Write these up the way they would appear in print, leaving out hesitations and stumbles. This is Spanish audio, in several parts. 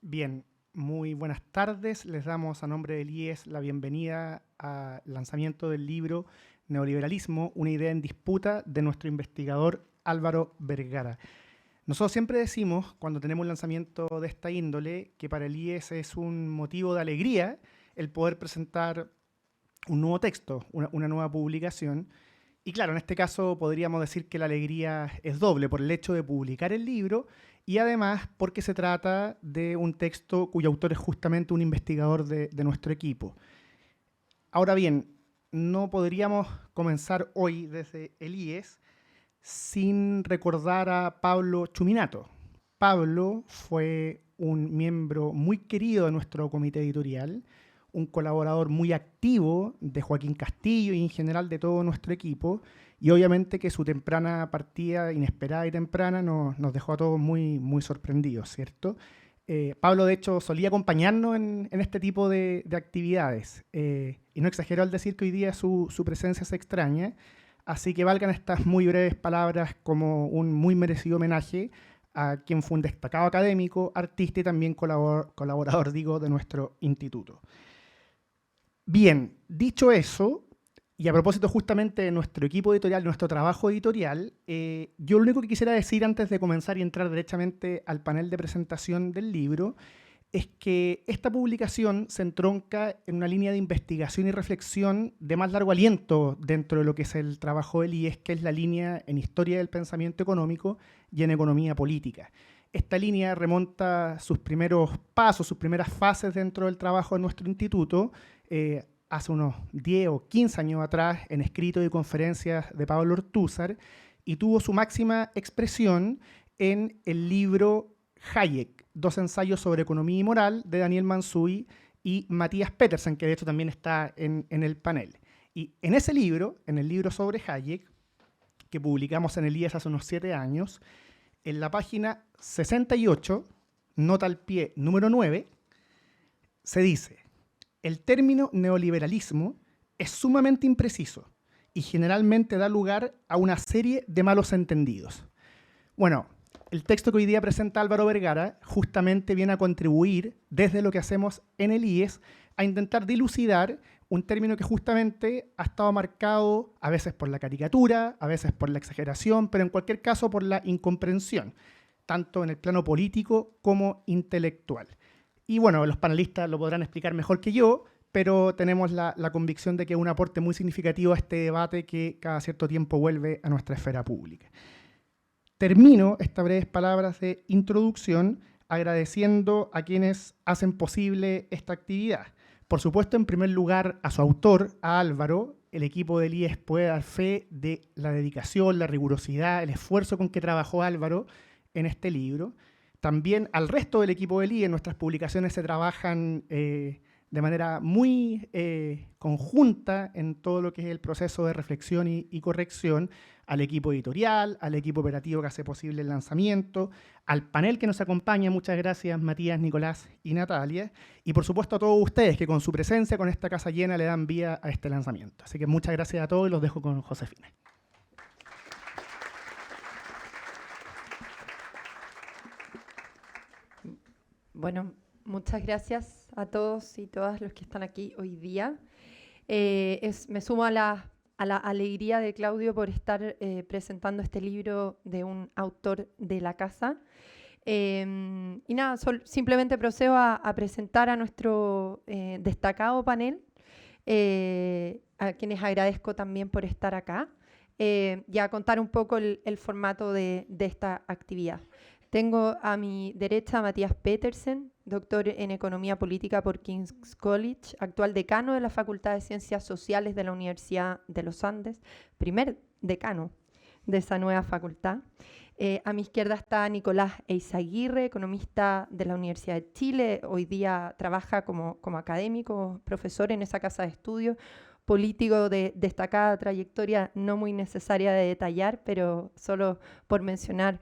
Bien, muy buenas tardes. Les damos a nombre del IES la bienvenida al lanzamiento del libro Neoliberalismo, una idea en disputa, de nuestro investigador Álvaro Vergara. Nosotros siempre decimos, cuando tenemos un lanzamiento de esta índole, que para el IES es un motivo de alegría el poder presentar un nuevo texto, una nueva publicación. Y claro, en este caso podríamos decir que la alegría es doble por el hecho de publicar el libro y además porque se trata de un texto cuyo autor es justamente un investigador de nuestro equipo. Ahora bien, no podríamos comenzar hoy desde el IES sin recordar a Pablo Chuminato. Pablo fue un miembro muy querido de nuestro comité editorial, un colaborador muy activo de Joaquín Castillo y en general de todo nuestro equipo, y obviamente que su temprana partida, inesperada y temprana, nos dejó a todos muy, muy sorprendidos, ¿cierto? Pablo, de hecho, solía acompañarnos en este tipo de actividades, y no exagero al decir que hoy día su presencia se extraña, así que valgan estas muy breves palabras como un muy merecido homenaje a quien fue un destacado académico, artista y también colaborador, digo, de nuestro instituto. Bien, dicho eso, y a propósito justamente de nuestro equipo editorial, nuestro trabajo editorial, yo lo único que quisiera decir antes de comenzar y entrar derechamente al panel de presentación del libro es que esta publicación se entronca en una línea de investigación y reflexión de más largo aliento dentro de lo que es el trabajo del IES, que es la línea en historia del pensamiento económico y en economía política. Esta línea remonta sus primeros pasos, sus primeras fases dentro del trabajo de nuestro instituto, hace unos 10 o 15 años atrás, en escritos y conferencias de Pablo Ortúzar, y tuvo su máxima expresión en el libro Hayek, dos ensayos sobre economía y moral, de Daniel Mansuy y Matías Petersen, que de hecho también está en el panel. Y en ese libro, en el libro sobre Hayek, que publicamos en el IES hace unos 7 años, en la página 68, nota al pie número 9, se dice: el término neoliberalismo es sumamente impreciso y generalmente da lugar a una serie de malos entendidos. Bueno, el texto que hoy día presenta Álvaro Vergara justamente viene a contribuir desde lo que hacemos en el IES a intentar dilucidar un término que justamente ha estado marcado a veces por la caricatura, a veces por la exageración, pero en cualquier caso por la incomprensión, tanto en el plano político como intelectual. Y bueno, los panelistas lo podrán explicar mejor que yo, pero tenemos la convicción de que es un aporte muy significativo a este debate que cada cierto tiempo vuelve a nuestra esfera pública. Termino estas breves palabras de introducción agradeciendo a quienes hacen posible esta actividad. Por supuesto, en primer lugar, a su autor, a Álvaro. El equipo del IES puede dar fe de la dedicación, la rigurosidad, el esfuerzo con que trabajó Álvaro en este libro. También al resto del equipo del IES. Nuestras publicaciones se trabajan de manera muy conjunta en todo lo que es el proceso de reflexión y corrección, al equipo editorial, al equipo operativo que hace posible el lanzamiento, al panel que nos acompaña, muchas gracias Matías, Nicolás y Natalia, y por supuesto a todos ustedes que con su presencia, con esta casa llena, le dan vida a este lanzamiento. Así que muchas gracias a todos y los dejo con Josefina. Bueno, muchas gracias a todos y todas los que están aquí hoy día. Me sumo a la alegría de Claudio por estar presentando este libro de un autor de la casa. Y nada, simplemente procedo a presentar a nuestro destacado panel, a quienes agradezco también por estar acá, y a contar un poco el formato de esta actividad. Tengo a mi derecha a Matías Petersen, doctor en Economía Política por King's College, actual decano de la Facultad de Ciencias Sociales de la Universidad de los Andes, primer decano de esa nueva facultad. A mi izquierda está Nicolás Eizaguirre, economista de la Universidad de Chile. Hoy día trabaja como académico, profesor en esa casa de estudios, político de destacada trayectoria, no muy necesaria de detallar, pero solo por mencionar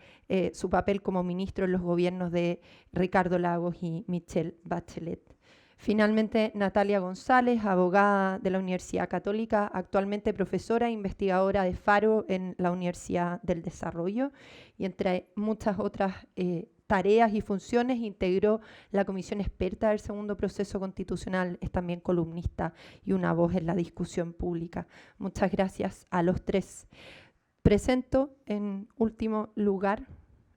su papel como ministro en los gobiernos de Ricardo Lagos y Michelle Bachelet. Finalmente, Natalia González, abogada de la Universidad Católica, actualmente profesora e investigadora de Faro en la Universidad del Desarrollo, y entre muchas otras tareas y funciones, integró la comisión experta del segundo proceso constitucional, es también columnista y una voz en la discusión pública. Muchas gracias a los tres. Presento en último lugar,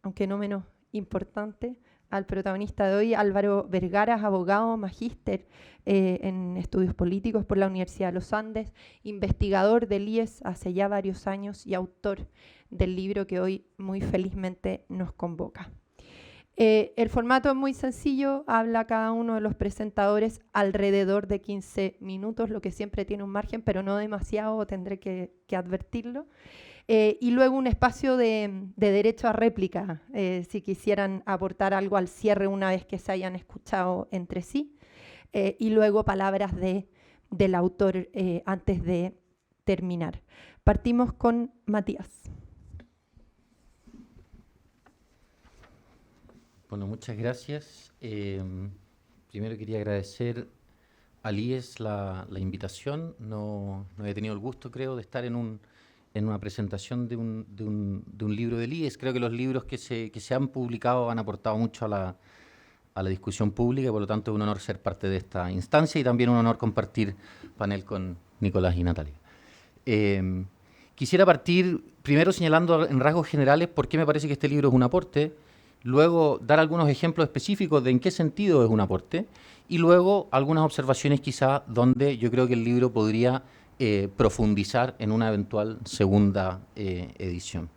aunque no menos importante, al protagonista de hoy, Álvaro Vergara, abogado, magíster en estudios políticos por la Universidad de los Andes, investigador del IES hace ya varios años y autor del libro que hoy muy felizmente nos convoca. El formato es muy sencillo, habla cada uno de los presentadores alrededor de 15 minutos, lo que siempre tiene un margen, pero no demasiado, tendré que advertirlo. Y luego un espacio de derecho a réplica, si quisieran aportar algo al cierre una vez que se hayan escuchado entre sí. Y luego palabras del autor antes de terminar. Partimos con Matías. Bueno, muchas gracias. Primero quería agradecer al IES la invitación. No he tenido el gusto, creo, de estar en una presentación de un libro del IES. Creo que los libros que se han publicado han aportado mucho a la discusión pública, por lo tanto es un honor ser parte de esta instancia y también un honor compartir panel con Nicolás y Natalia. Quisiera partir primero señalando en rasgos generales por qué me parece que este libro es un aporte, luego dar algunos ejemplos específicos de en qué sentido es un aporte y luego algunas observaciones quizá donde yo creo que el libro podría profundizar en una eventual segunda edición.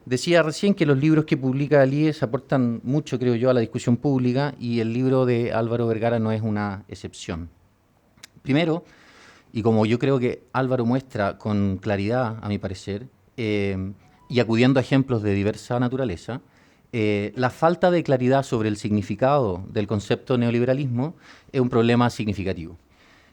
Decía recién que los libros que publica el IES aportan mucho, creo yo, a la discusión pública y el libro de Álvaro Vergara no es una excepción. Primero, y como yo creo que Álvaro muestra con claridad, a mi parecer, y acudiendo a ejemplos de diversa naturaleza, la falta de claridad sobre el significado del concepto neoliberalismo es un problema significativo.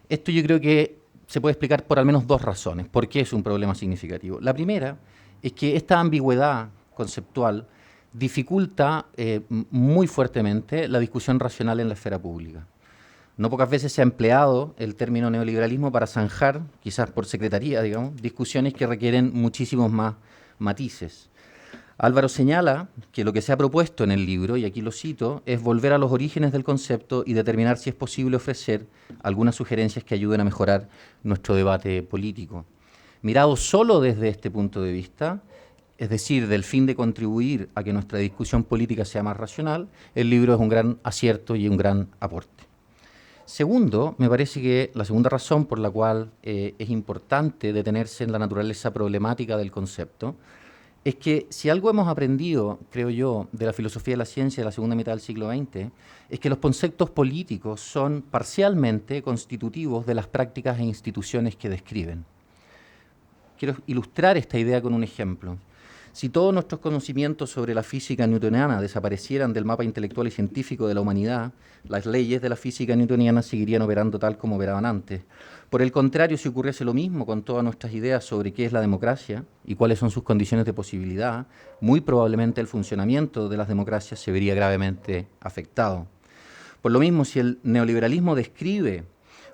Esto yo creo que se puede explicar por al menos dos razones. ¿Por qué es un problema significativo? La primera es que esta ambigüedad conceptual dificulta muy fuertemente la discusión racional en la esfera pública. No pocas veces se ha empleado el término neoliberalismo para zanjar, quizás por secretaría, digamos, discusiones que requieren muchísimos más matices. Álvaro señala que lo que se ha propuesto en el libro, y aquí lo cito, es volver a los orígenes del concepto y determinar si es posible ofrecer algunas sugerencias que ayuden a mejorar nuestro debate político. Mirado solo desde este punto de vista, es decir, del fin de contribuir a que nuestra discusión política sea más racional, el libro es un gran acierto y un gran aporte. Segundo, me parece que la segunda razón por la cual es importante detenerse en la naturaleza problemática del concepto es que si algo hemos aprendido, creo yo, de la filosofía de la ciencia de la segunda mitad del siglo XX, es que los conceptos políticos son parcialmente constitutivos de las prácticas e instituciones que describen. Quiero ilustrar esta idea con un ejemplo. Si todos nuestros conocimientos sobre la física newtoniana desaparecieran del mapa intelectual y científico de la humanidad, las leyes de la física newtoniana seguirían operando tal como operaban antes. Por el contrario, si ocurriese lo mismo con todas nuestras ideas sobre qué es la democracia y cuáles son sus condiciones de posibilidad, muy probablemente el funcionamiento de las democracias se vería gravemente afectado. Por lo mismo, si el neoliberalismo describe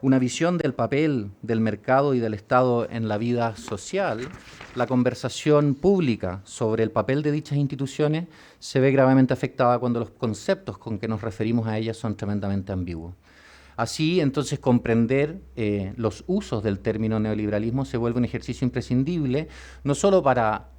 una visión del papel del mercado y del Estado en la vida social, la conversación pública sobre el papel de dichas instituciones se ve gravemente afectada cuando los conceptos con que nos referimos a ellas son tremendamente ambiguos. Así, entonces, comprender los usos del término neoliberalismo se vuelve un ejercicio imprescindible, no solo para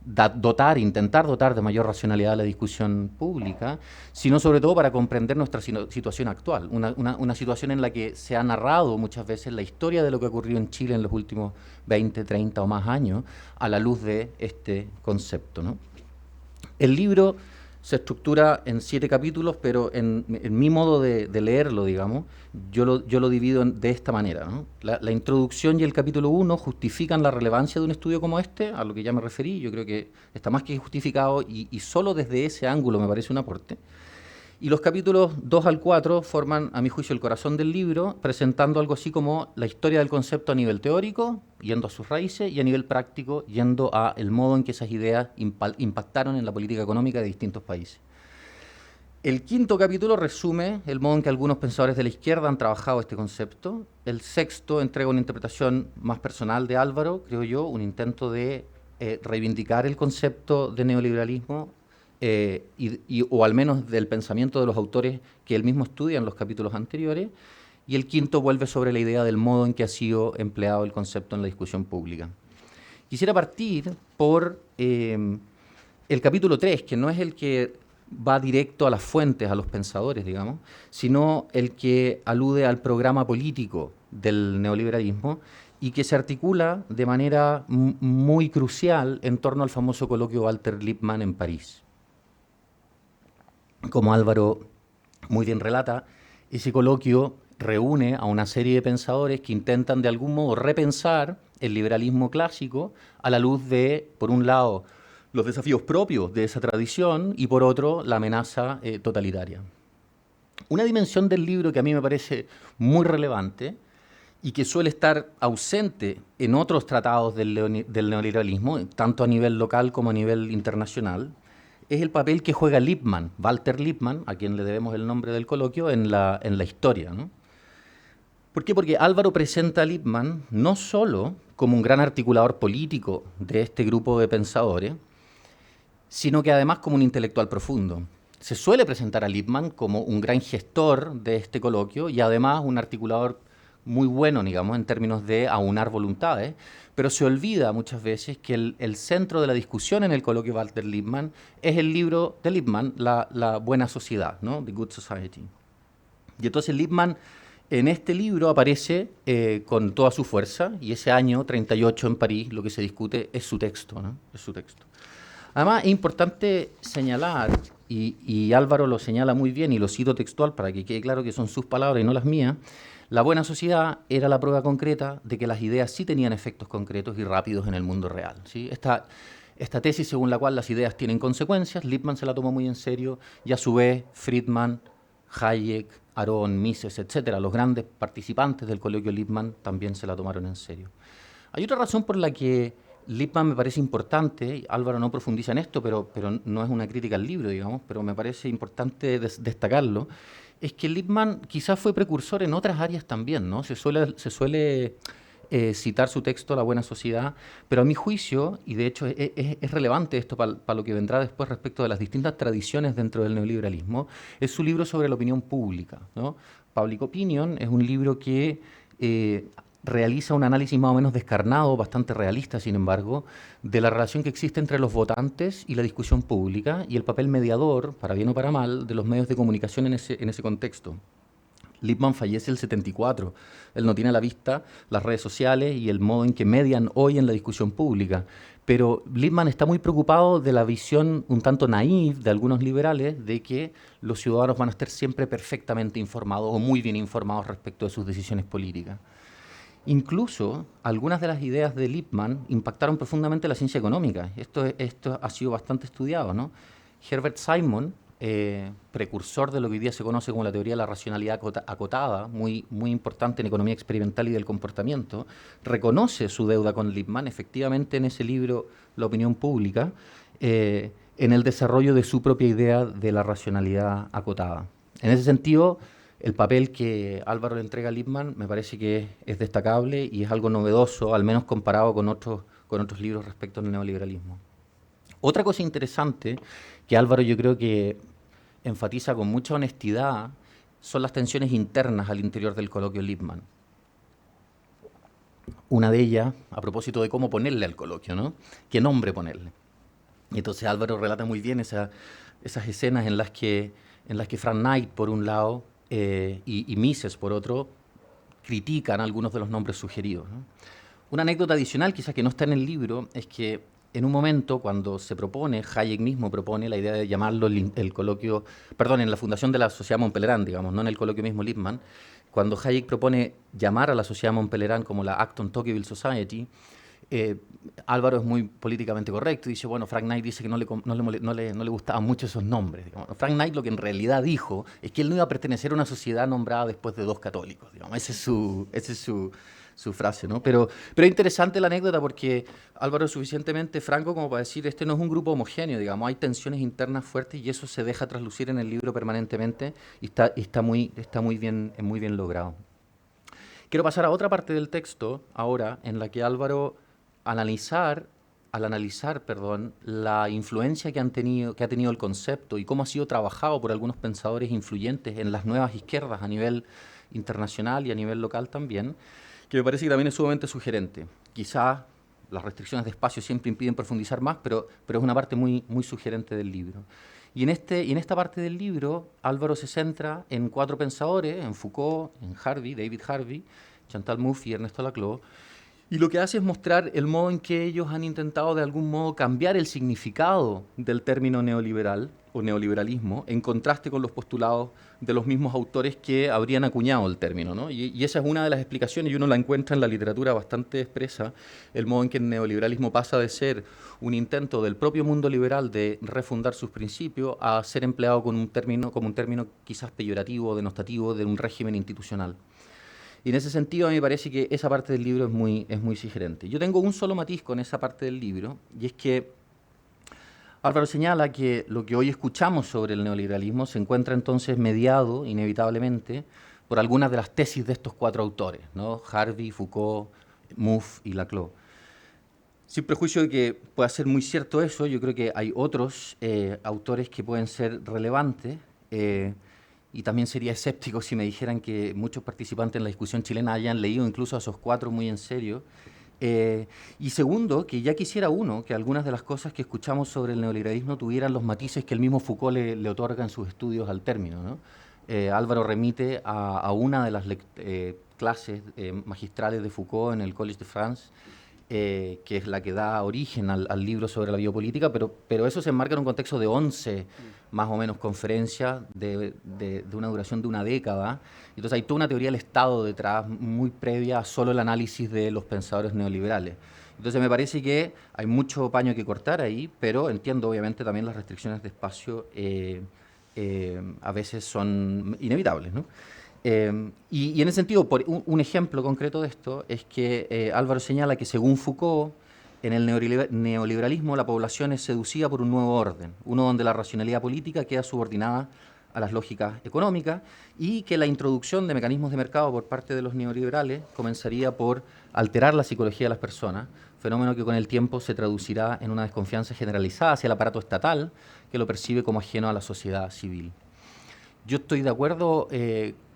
intentar dotar de mayor racionalidad a la discusión pública, sino sobre todo para comprender nuestra situación actual, una situación en la que se ha narrado muchas veces la historia de lo que ha ocurrido en Chile en los últimos 20, 30 o más años, a la luz de este concepto, ¿no? El libro se estructura en 7 capítulos, pero en mi modo de leerlo, digamos, yo lo divido de esta manera, ¿no? La introducción y el capítulo 1 justifican la relevancia de un estudio como este, a lo que ya me referí. Yo creo que está más que justificado y solo desde ese ángulo me parece un aporte. Y los capítulos 2 al 4 forman, a mi juicio, el corazón del libro, presentando algo así como la historia del concepto a nivel teórico, yendo a sus raíces, y a nivel práctico, yendo a el modo en que esas ideas impactaron en la política económica de distintos países. El 5º capítulo resume el modo en que algunos pensadores de la izquierda han trabajado este concepto. El 6º entrega una interpretación más personal de Álvaro, creo yo, un intento de reivindicar el concepto de neoliberalismo o al menos del pensamiento de los autores que él mismo estudia en los capítulos anteriores, y el quinto vuelve sobre la idea del modo en que ha sido empleado el concepto en la discusión pública. Quisiera partir por el capítulo 3, que no es el que va directo a las fuentes, a los pensadores, digamos, sino el que alude al programa político del neoliberalismo y que se articula de manera muy crucial en torno al famoso coloquio Walter Lippmann en París. Como Álvaro muy bien relata, ese coloquio reúne a una serie de pensadores que intentan de algún modo repensar el liberalismo clásico a la luz de, por un lado, los desafíos propios de esa tradición y, por otro, la amenaza totalitaria. Una dimensión del libro que a mí me parece muy relevante y que suele estar ausente en otros tratados del neoliberalismo, tanto a nivel local como a nivel internacional, es el papel que juega Lippmann, Walter Lippmann, a quien le debemos el nombre del coloquio, en la historia, ¿no? ¿Por qué? Porque Álvaro presenta a Lippmann no solo como un gran articulador político de este grupo de pensadores, sino que además como un intelectual profundo. Se suele presentar a Lippmann como un gran gestor de este coloquio y además un articulador muy bueno, digamos, en términos de aunar voluntades, pero se olvida muchas veces que el centro de la discusión en el coloquio Walter Lippmann es el libro de Lippmann, La Buena Sociedad, ¿no? The Good Society. Y entonces Lippmann en este libro aparece con toda su fuerza, y ese año 38 en París lo que se discute es su texto, ¿no? Es su texto. Además, es importante señalar, y Álvaro lo señala muy bien, y lo cito textual para que quede claro que son sus palabras y no las mías, la buena sociedad era la prueba concreta de que las ideas sí tenían efectos concretos y rápidos en el mundo real, ¿sí? Esta tesis según la cual las ideas tienen consecuencias, Lippmann se la tomó muy en serio, y a su vez Friedman, Hayek, Aron, Mises, etcétera, los grandes participantes del coloquio Lippmann también se la tomaron en serio. Hay otra razón por la que Lippmann me parece importante, Álvaro no profundiza en esto, pero no es una crítica al libro, digamos, pero me parece importante destacarlo, es que Lippmann quizás fue precursor en otras áreas también, ¿no? Se suele citar su texto La Buena Sociedad, pero a mi juicio, y de hecho es relevante esto para lo que vendrá después respecto de las distintas tradiciones dentro del neoliberalismo, es su libro sobre la opinión pública, ¿no? Public Opinion es un libro que realiza un análisis más o menos descarnado, bastante realista, sin embargo, de la relación que existe entre los votantes y la discusión pública y el papel mediador, para bien o para mal, de los medios de comunicación en ese contexto. Lippmann fallece el 74. Él no tiene a la vista las redes sociales y el modo en que median hoy en la discusión pública. Pero Lippmann está muy preocupado de la visión un tanto naïf de algunos liberales de que los ciudadanos van a estar siempre perfectamente informados o muy bien informados respecto de sus decisiones políticas. Incluso algunas de las ideas de Lippmann impactaron profundamente la ciencia económica. Esto ha sido bastante estudiado, ¿no? Herbert Simon, precursor de lo que hoy día se conoce como la teoría de la racionalidad acotada, muy importante en economía experimental y del comportamiento, reconoce su deuda con Lippmann, efectivamente en ese libro La opinión pública, en el desarrollo de su propia idea de la racionalidad acotada. En ese sentido, el papel que Álvaro le entrega a Lippmann me parece que es destacable y es algo novedoso, al menos comparado con otros libros respecto al neoliberalismo. Otra cosa interesante que Álvaro yo creo que enfatiza con mucha honestidad son las tensiones internas al interior del coloquio Lippmann. Una de ellas, a propósito de cómo ponerle al coloquio, ¿no? ¿Qué nombre ponerle? Y entonces Álvaro relata muy bien esas escenas en las que Frank Knight, por un lado, y Mises, por otro, critican algunos de los nombres sugeridos, ¿no? Una anécdota adicional, quizás que no está en el libro, es que en un momento, cuando se propone, Hayek mismo propone la idea de llamarlo el coloquio, perdón, en la fundación de la Sociedad Mont Pelerin, digamos, no en el coloquio mismo Lippmann, cuando Hayek propone llamar a la Sociedad Mont Pelerin como la Acton-Tocqueville Society, Álvaro es muy políticamente correcto y dice, bueno, Frank Knight dice que no le gustaban mucho esos nombres. Digamos. Frank Knight lo que en realidad dijo es que él no iba a pertenecer a una sociedad nombrada después de dos católicos, digamos. Esa es su frase, ¿no? Pero es interesante la anécdota porque Álvaro es suficientemente franco como para decir, este no es un grupo homogéneo, digamos, hay tensiones internas fuertes y eso se deja traslucir en el libro permanentemente y está muy bien logrado. Quiero pasar a otra parte del texto ahora en la que Álvaro, al al analizar, perdón, la influencia que ha tenido el concepto y cómo ha sido trabajado por algunos pensadores influyentes en las nuevas izquierdas a nivel internacional y a nivel local también, que me parece que también es sumamente sugerente. Quizás las restricciones de espacio siempre impiden profundizar más, pero es una parte muy, muy sugerente del libro. Y en esta parte del libro, Álvaro se centra en 4 pensadores, en Foucault, en Harvey, David Harvey, Chantal Mouffe y Ernesto Laclau, y lo que hace es mostrar el modo en que ellos han intentado de algún modo cambiar el significado del término neoliberal o neoliberalismo en contraste con los postulados de los mismos autores que habrían acuñado el término, ¿no? Y esa es una de las explicaciones, y uno la encuentra en la literatura bastante expresa, el modo en que el neoliberalismo pasa de ser un intento del propio mundo liberal de refundar sus principios a ser empleado como un término quizás peyorativo o denostativo de un régimen institucional. Y en ese sentido a mí me parece que esa parte del libro es muy sugerente. Yo tengo un solo matiz con esa parte del libro, y es que Álvaro señala que lo que hoy escuchamos sobre el neoliberalismo se encuentra entonces mediado, inevitablemente, por algunas de las tesis de estos 4 autores, ¿no? Harvey, Foucault, Mouffe y Laclau. Sin prejuicio de que pueda ser muy cierto eso, yo creo que hay otros autores que pueden ser relevantes, y también sería escéptico si me dijeran que muchos participantes en la discusión chilena hayan leído incluso a esos 4 muy en serio. Y segundo, que ya quisiera uno que algunas de las cosas que escuchamos sobre el neoliberalismo tuvieran los matices que el mismo Foucault le otorga en sus estudios al término, ¿no? Álvaro remite a una de las clases magistrales de Foucault en el Collège de France, que es la que da origen al libro sobre la biopolítica, pero eso se enmarca en un contexto de 11 más o menos conferencias de una duración de una década. Entonces hay toda una teoría del Estado detrás, muy previa a solo el análisis de los pensadores neoliberales. Entonces me parece que hay mucho paño que cortar ahí, pero entiendo obviamente también las restricciones de espacio a veces son inevitables, ¿no? Y en ese sentido, un ejemplo concreto de esto es que Álvaro señala que según Foucault, en el neoliberalismo la población es seducida por un nuevo orden, uno donde la racionalidad política queda subordinada a las lógicas económicas, y que la introducción de mecanismos de mercado por parte de los neoliberales comenzaría por alterar la psicología de las personas, fenómeno que con el tiempo se traducirá en una desconfianza generalizada hacia el aparato estatal, que lo percibe como ajeno a la sociedad civil. Yo estoy de acuerdo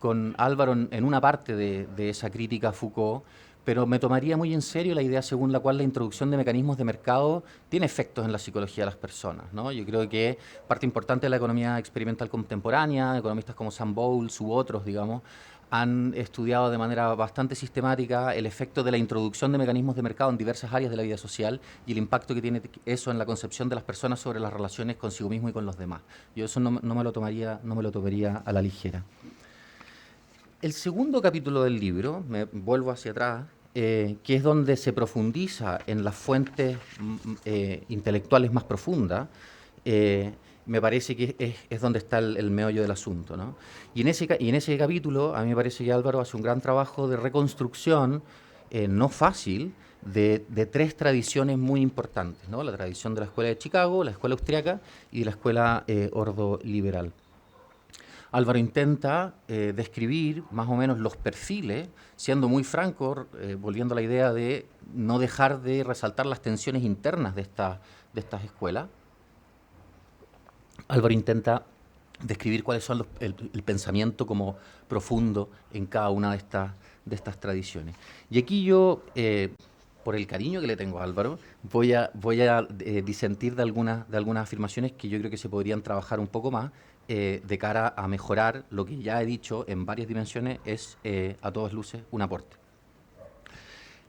con Álvaro en una parte de esa crítica a Foucault, pero me tomaría muy en serio la idea según la cual la introducción de mecanismos de mercado tiene efectos en la psicología de las personas, ¿no? Yo creo que parte importante de la economía experimental contemporánea, economistas como Sam Bowles u otros, digamos, han estudiado de manera bastante sistemática el efecto de la introducción de mecanismos de mercado en diversas áreas de la vida social y el impacto que tiene eso en la concepción de las personas sobre las relaciones consigo mismo y con los demás. Yo eso no me lo tomaría a la ligera. El segundo capítulo del libro, me vuelvo hacia atrás, que es donde se profundiza en las fuentes intelectuales más profundas, me parece que es donde está el meollo del asunto, ¿no? Y en ese capítulo, a mí me parece que Álvaro hace un gran trabajo de reconstrucción, no fácil, de 3 tradiciones muy importantes, ¿no? La tradición de la Escuela de Chicago, la Escuela Austriaca y la Escuela Ordo-Liberal. Álvaro intenta describir más o menos los perfiles, siendo muy franco, volviendo a la idea de no dejar de resaltar las tensiones internas de estas escuelas. Álvaro intenta describir cuáles son el pensamiento como profundo en cada una de estas tradiciones. Y aquí yo, por el cariño que le tengo a Álvaro, voy a disentir de algunas afirmaciones que yo creo que se podrían trabajar un poco más, de cara a mejorar lo que ya he dicho en varias dimensiones, es a todas luces un aporte.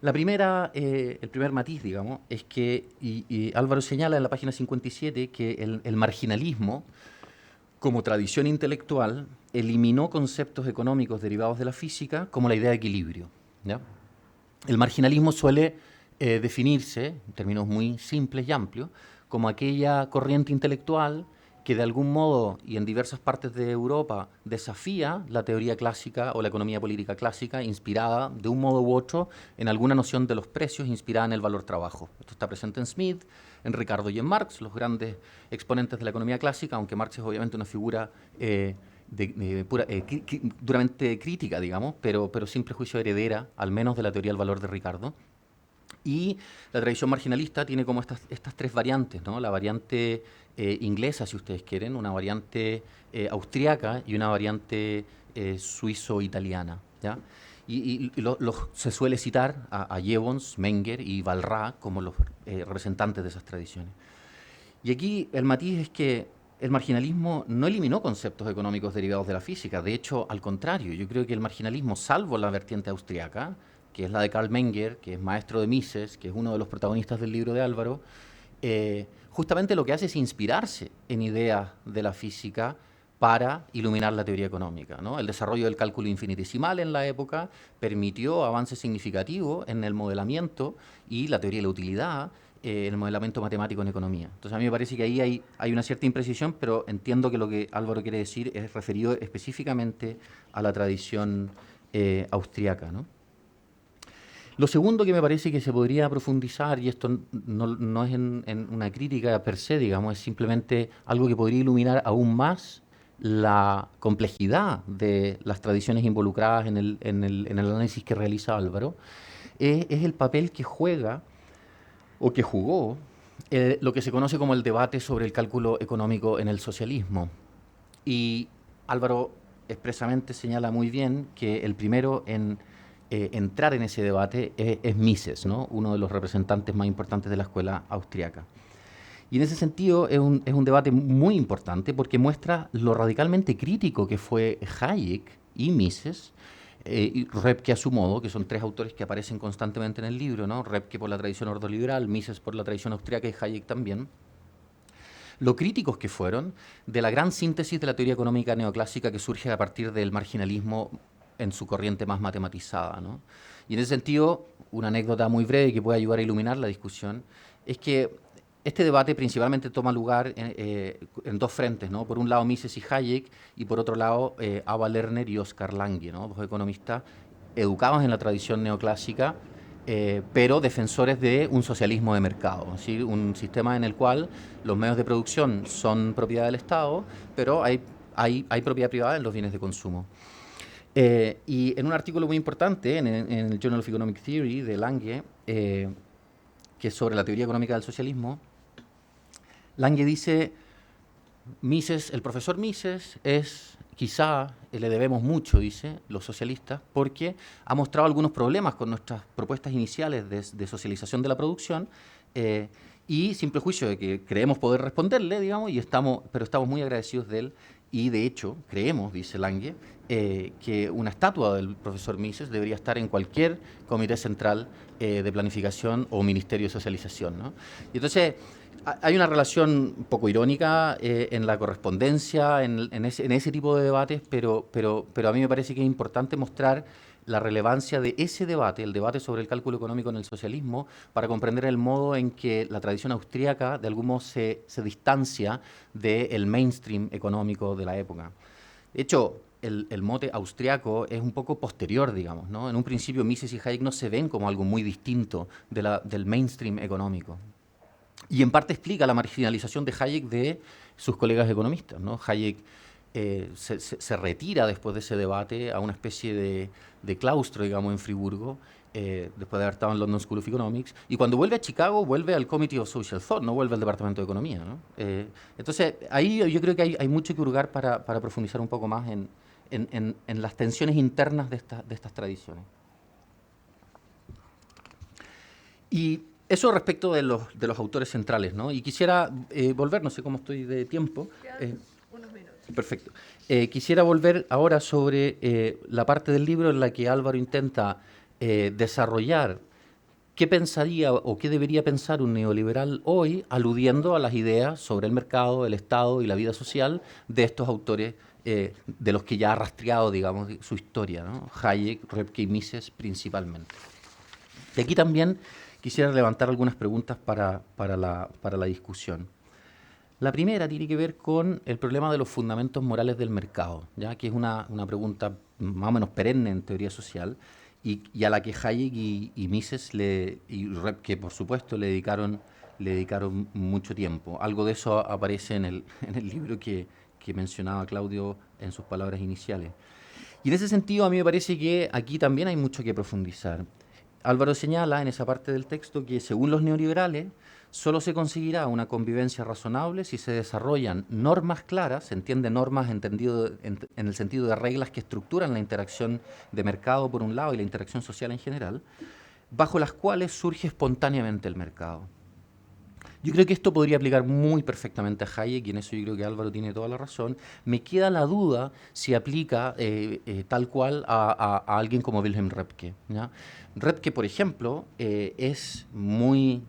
La primera, el primer matiz, digamos, es que, y Álvaro señala en la página 57, que el marginalismo, como tradición intelectual, eliminó conceptos económicos derivados de la física como la idea de equilibrio, ¿ya? El marginalismo suele definirse, en términos muy simples y amplios, como aquella corriente intelectual que de algún modo y en diversas partes de Europa desafía la teoría clásica o la economía política clásica, inspirada de un modo u otro en alguna noción de los precios, inspirada en el valor trabajo. Esto está presente en Smith, en Ricardo y en Marx, los grandes exponentes de la economía clásica, aunque Marx es obviamente una figura duramente crítica, digamos, pero sin prejuicio heredera, al menos de la teoría del valor de Ricardo. Y la tradición marginalista tiene como estas tres variantes, ¿no? La variante inglesa, si ustedes quieren, una variante austriaca y una variante suizo-italiana, ¿ya? Se suele citar a Jevons, Menger y Walras como los representantes de esas tradiciones. Y aquí el matiz es que el marginalismo no eliminó conceptos económicos derivados de la física. De hecho, al contrario, yo creo que el marginalismo, salvo la vertiente austriaca, que es la de Karl Menger, que es maestro de Mises, que es uno de los protagonistas del libro de Álvaro, justamente lo que hace es inspirarse en ideas de la física para iluminar la teoría económica, ¿no? El desarrollo del cálculo infinitesimal en la época permitió avances significativos en el modelamiento y la teoría de la utilidad, el modelamiento matemático en economía. Entonces a mí me parece que ahí hay una cierta imprecisión, pero entiendo que lo que Álvaro quiere decir es referido específicamente a la tradición austriaca, ¿no? Lo segundo que me parece que se podría profundizar, y esto no es en una crítica per se, digamos, es simplemente algo que podría iluminar aún más la complejidad de las tradiciones involucradas en el análisis que realiza Álvaro, es el papel que juega o que jugó lo que se conoce como el debate sobre el cálculo económico en el socialismo. Y Álvaro expresamente señala muy bien que el primero en entrar en ese debate es Mises, ¿no? Uno de los representantes más importantes de la escuela austriaca. Y en ese sentido es un debate muy importante porque muestra lo radicalmente crítico que fue Hayek y Mises, y Repke a su modo, que son tres autores que aparecen constantemente en el libro, ¿no? Repke por la tradición ordoliberal, Mises por la tradición austriaca y Hayek también. Lo críticos que fueron de la gran síntesis de la teoría económica neoclásica que surge a partir del marginalismo en su corriente más matematizada, ¿no? Y en ese sentido, una anécdota muy breve que puede ayudar a iluminar la discusión es que este debate principalmente toma lugar en dos frentes, ¿no? Por un lado Mises y Hayek y por otro lado Ava Lerner y Oscar Lange, ¿no? Dos economistas educados en la tradición neoclásica, pero defensores de un socialismo de mercado, ¿sí? Un sistema en el cual los medios de producción son propiedad del Estado, pero hay propiedad privada en los bienes de consumo. Y en un artículo muy importante en el Journal of Economic Theory de Lange, que es sobre la teoría económica del socialismo, Lange dice, el profesor Mises es, quizá le debemos mucho, dice, los socialistas, porque ha mostrado algunos problemas con nuestras propuestas iniciales de socialización de la producción, y sin prejuicio de que creemos poder responderle, digamos, pero estamos muy agradecidos de él. Y de hecho, creemos, dice Lange, que una estatua del profesor Mises debería estar en cualquier comité central de planificación o ministerio de socialización, ¿no? Y entonces, hay una relación un poco irónica en la correspondencia, en ese tipo de debates, pero a mí me parece que es importante mostrar la relevancia de ese debate, el debate sobre el cálculo económico en el socialismo, para comprender el modo en que la tradición austríaca de algún modo se distancia del mainstream económico de la época. De hecho, el mote austriaco es un poco posterior, digamos, ¿no? En un principio Mises y Hayek no se ven como algo muy distinto del mainstream económico. Y en parte explica la marginalización de Hayek de sus colegas economistas, ¿no? Hayek se retira después de ese debate a una especie de claustro, digamos, en Friburgo, después de haber estado en London School of Economics, y cuando vuelve a Chicago vuelve al Committee of Social Thought, no vuelve al Departamento de Economía, ¿no? Entonces, ahí yo creo que hay mucho que hurgar para profundizar un poco más en las tensiones internas de estas tradiciones. Y eso respecto de los autores centrales, ¿no? Y quisiera volver, no sé cómo estoy de tiempo. Unos minutos. Perfecto. Quisiera volver ahora sobre la parte del libro en la que Álvaro intenta desarrollar qué pensaría o qué debería pensar un neoliberal hoy, aludiendo a las ideas sobre el mercado, el Estado y la vida social de estos autores de los que ya ha rastreado, digamos, su historia, ¿no? Hayek, Repke y Mises principalmente. Y aquí también quisiera levantar algunas preguntas para la discusión. La primera tiene que ver con el problema de los fundamentos morales del mercado, ¿ya? Que es una pregunta más o menos perenne en teoría social y a la que Hayek y Mises y Repke, por supuesto, le dedicaron mucho tiempo. Algo de eso aparece en el libro que mencionaba Claudio en sus palabras iniciales. Y en ese sentido a mí me parece que aquí también hay mucho que profundizar. Álvaro señala en esa parte del texto que, según los neoliberales, solo se conseguirá una convivencia razonable si se desarrollan normas claras, se entiende normas entendido en el sentido de reglas que estructuran la interacción de mercado por un lado y la interacción social en general, bajo las cuales surge espontáneamente el mercado. Yo creo que esto podría aplicar muy perfectamente a Hayek, y en eso yo creo que Álvaro tiene toda la razón. Me queda la duda si aplica tal cual a alguien como Wilhelm Röpke, ¿ya? Röpke, por ejemplo, es muy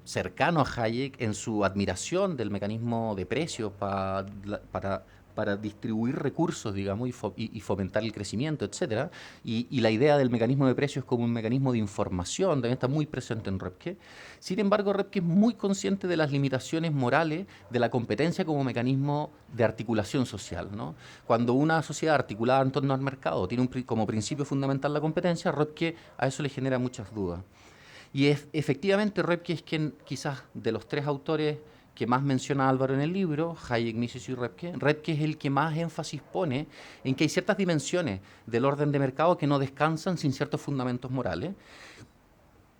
cercano a Hayek en su admiración del mecanismo de precios para distribuir recursos, digamos, y fomentar el crecimiento, etcétera. Y la idea del mecanismo de precios como un mecanismo de información también está muy presente en Röpke. Sin embargo, Röpke es muy consciente de las limitaciones morales de la competencia como mecanismo de articulación social, ¿no? Cuando una sociedad articulada en torno al mercado tiene como principio fundamental la competencia, Röpke a eso le genera muchas dudas. Y efectivamente Röpke es quien, quizás de los tres autores que más menciona Álvaro en el libro, Hayek, Mises y Röpke, Röpke es el que más énfasis pone en que hay ciertas dimensiones del orden de mercado que no descansan sin ciertos fundamentos morales,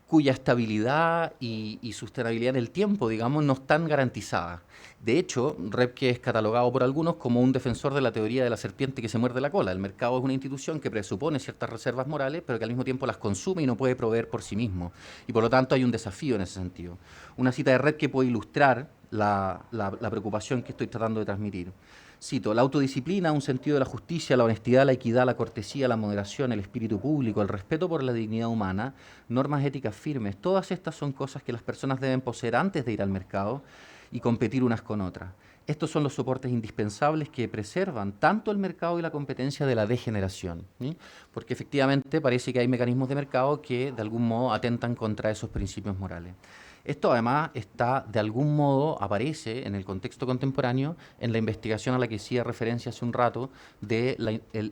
cuya estabilidad y sostenibilidad en el tiempo, digamos, no están garantizadas. De hecho, Röpke es catalogado por algunos como un defensor de la teoría de la serpiente que se muerde la cola. El mercado es una institución que presupone ciertas reservas morales, pero que al mismo tiempo las consume y no puede proveer por sí mismo. Y por lo tanto hay un desafío en ese sentido. Una cita de Röpke puede ilustrar la preocupación que estoy tratando de transmitir. Cito: la autodisciplina, un sentido de la justicia, la honestidad, la equidad, la cortesía, la moderación, el espíritu público, el respeto por la dignidad humana, normas éticas firmes, todas estas son cosas que las personas deben poseer antes de ir al mercado y competir unas con otras. Estos son los soportes indispensables que preservan tanto el mercado y la competencia de la degeneración, ¿sí? Porque efectivamente parece que hay mecanismos de mercado que de algún modo atentan contra esos principios morales. Esto además está, de algún modo, aparece en el contexto contemporáneo en la investigación a la que hacía referencia hace un rato de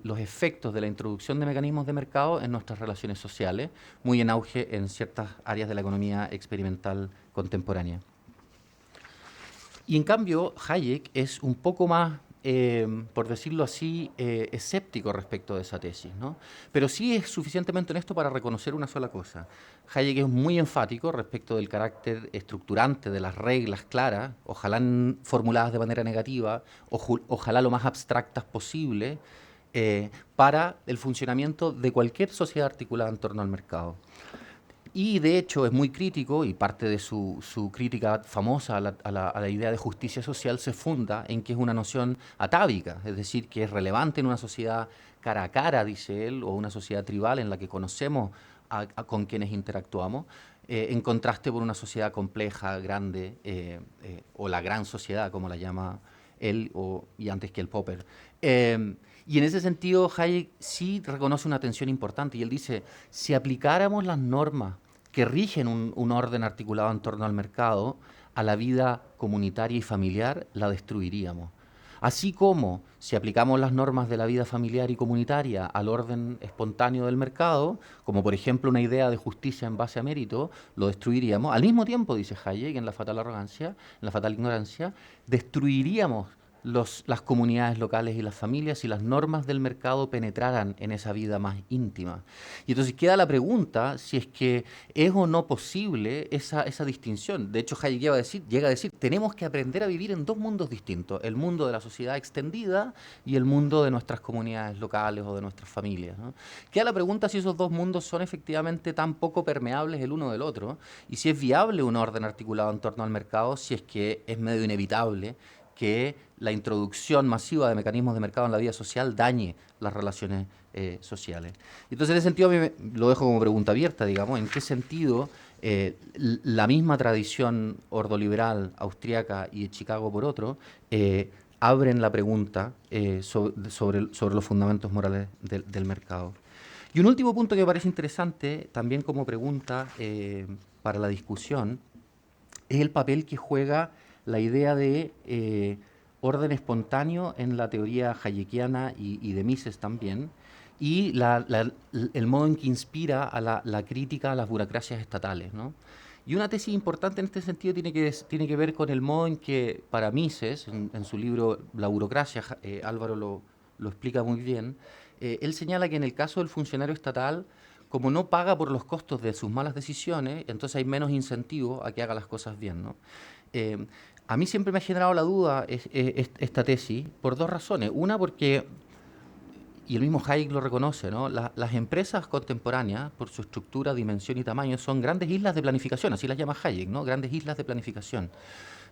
los efectos de la introducción de mecanismos de mercado en nuestras relaciones sociales, muy en auge en ciertas áreas de la economía experimental contemporánea. Y en cambio, Hayek es un poco más, por decirlo así, escéptico respecto de esa tesis, ¿no? Pero sí es suficientemente honesto para reconocer una sola cosa. Hayek es muy enfático respecto del carácter estructurante de las reglas claras, ojalá formuladas de manera negativa, ojalá lo más abstractas posible, para el funcionamiento de cualquier sociedad articulada en torno al mercado. Y de hecho es muy crítico, y parte de su crítica famosa a la idea de justicia social se funda en que es una noción atávica, es decir, que es relevante en una sociedad cara a cara, dice él, o una sociedad tribal en la que conocemos con quienes interactuamos, en contraste por una sociedad compleja, grande, o la gran sociedad, como la llama él, y antes que el Popper. Y en ese sentido, Hayek sí reconoce una tensión importante, y él dice, si aplicáramos las normas que rigen un orden articulado en torno al mercado, a la vida comunitaria y familiar, la destruiríamos. Así como si aplicamos las normas de la vida familiar y comunitaria al orden espontáneo del mercado, como por ejemplo una idea de justicia en base a mérito, lo destruiríamos. Al mismo tiempo, dice Hayek, en la fatal arrogancia, en la fatal ignorancia, destruiríamos las comunidades locales y las familias si las normas del mercado penetraran en esa vida más íntima. Y entonces queda la pregunta si es que es o no posible esa distinción. De hecho, Hayek llega a decir, tenemos que aprender a vivir en dos mundos distintos, el mundo de la sociedad extendida y el mundo de nuestras comunidades locales o de nuestras familias, ¿no? Queda la pregunta si esos dos mundos son efectivamente tan poco permeables el uno del otro, y si es viable un orden articulado en torno al mercado, si es que es medio inevitable que la introducción masiva de mecanismos de mercado en la vida social dañe las relaciones sociales. Entonces, en ese sentido, a mí lo dejo como pregunta abierta, digamos, ¿en qué sentido la misma tradición ordoliberal austriaca y de Chicago, por otro, abren la pregunta sobre los fundamentos morales del mercado? Y un último punto que me parece interesante, también como pregunta para la discusión, es el papel que juega la idea de orden espontáneo en la teoría hayekiana y de Mises también, y el modo en que inspira a la crítica a las burocracias estatales, ¿no? Y una tesis importante en este sentido tiene que ver con el modo en que, para Mises, en su libro La burocracia, Álvaro lo explica muy bien, él señala que en el caso del funcionario estatal, como no paga por los costos de sus malas decisiones, entonces hay menos incentivo a que haga las cosas bien, ¿no? A mí siempre me ha generado la duda esta tesis por dos razones. Una, porque, y el mismo Hayek lo reconoce, ¿no? Las empresas contemporáneas, por su estructura, dimensión y tamaño, son grandes islas de planificación, así las llama Hayek, ¿no? Grandes islas de planificación.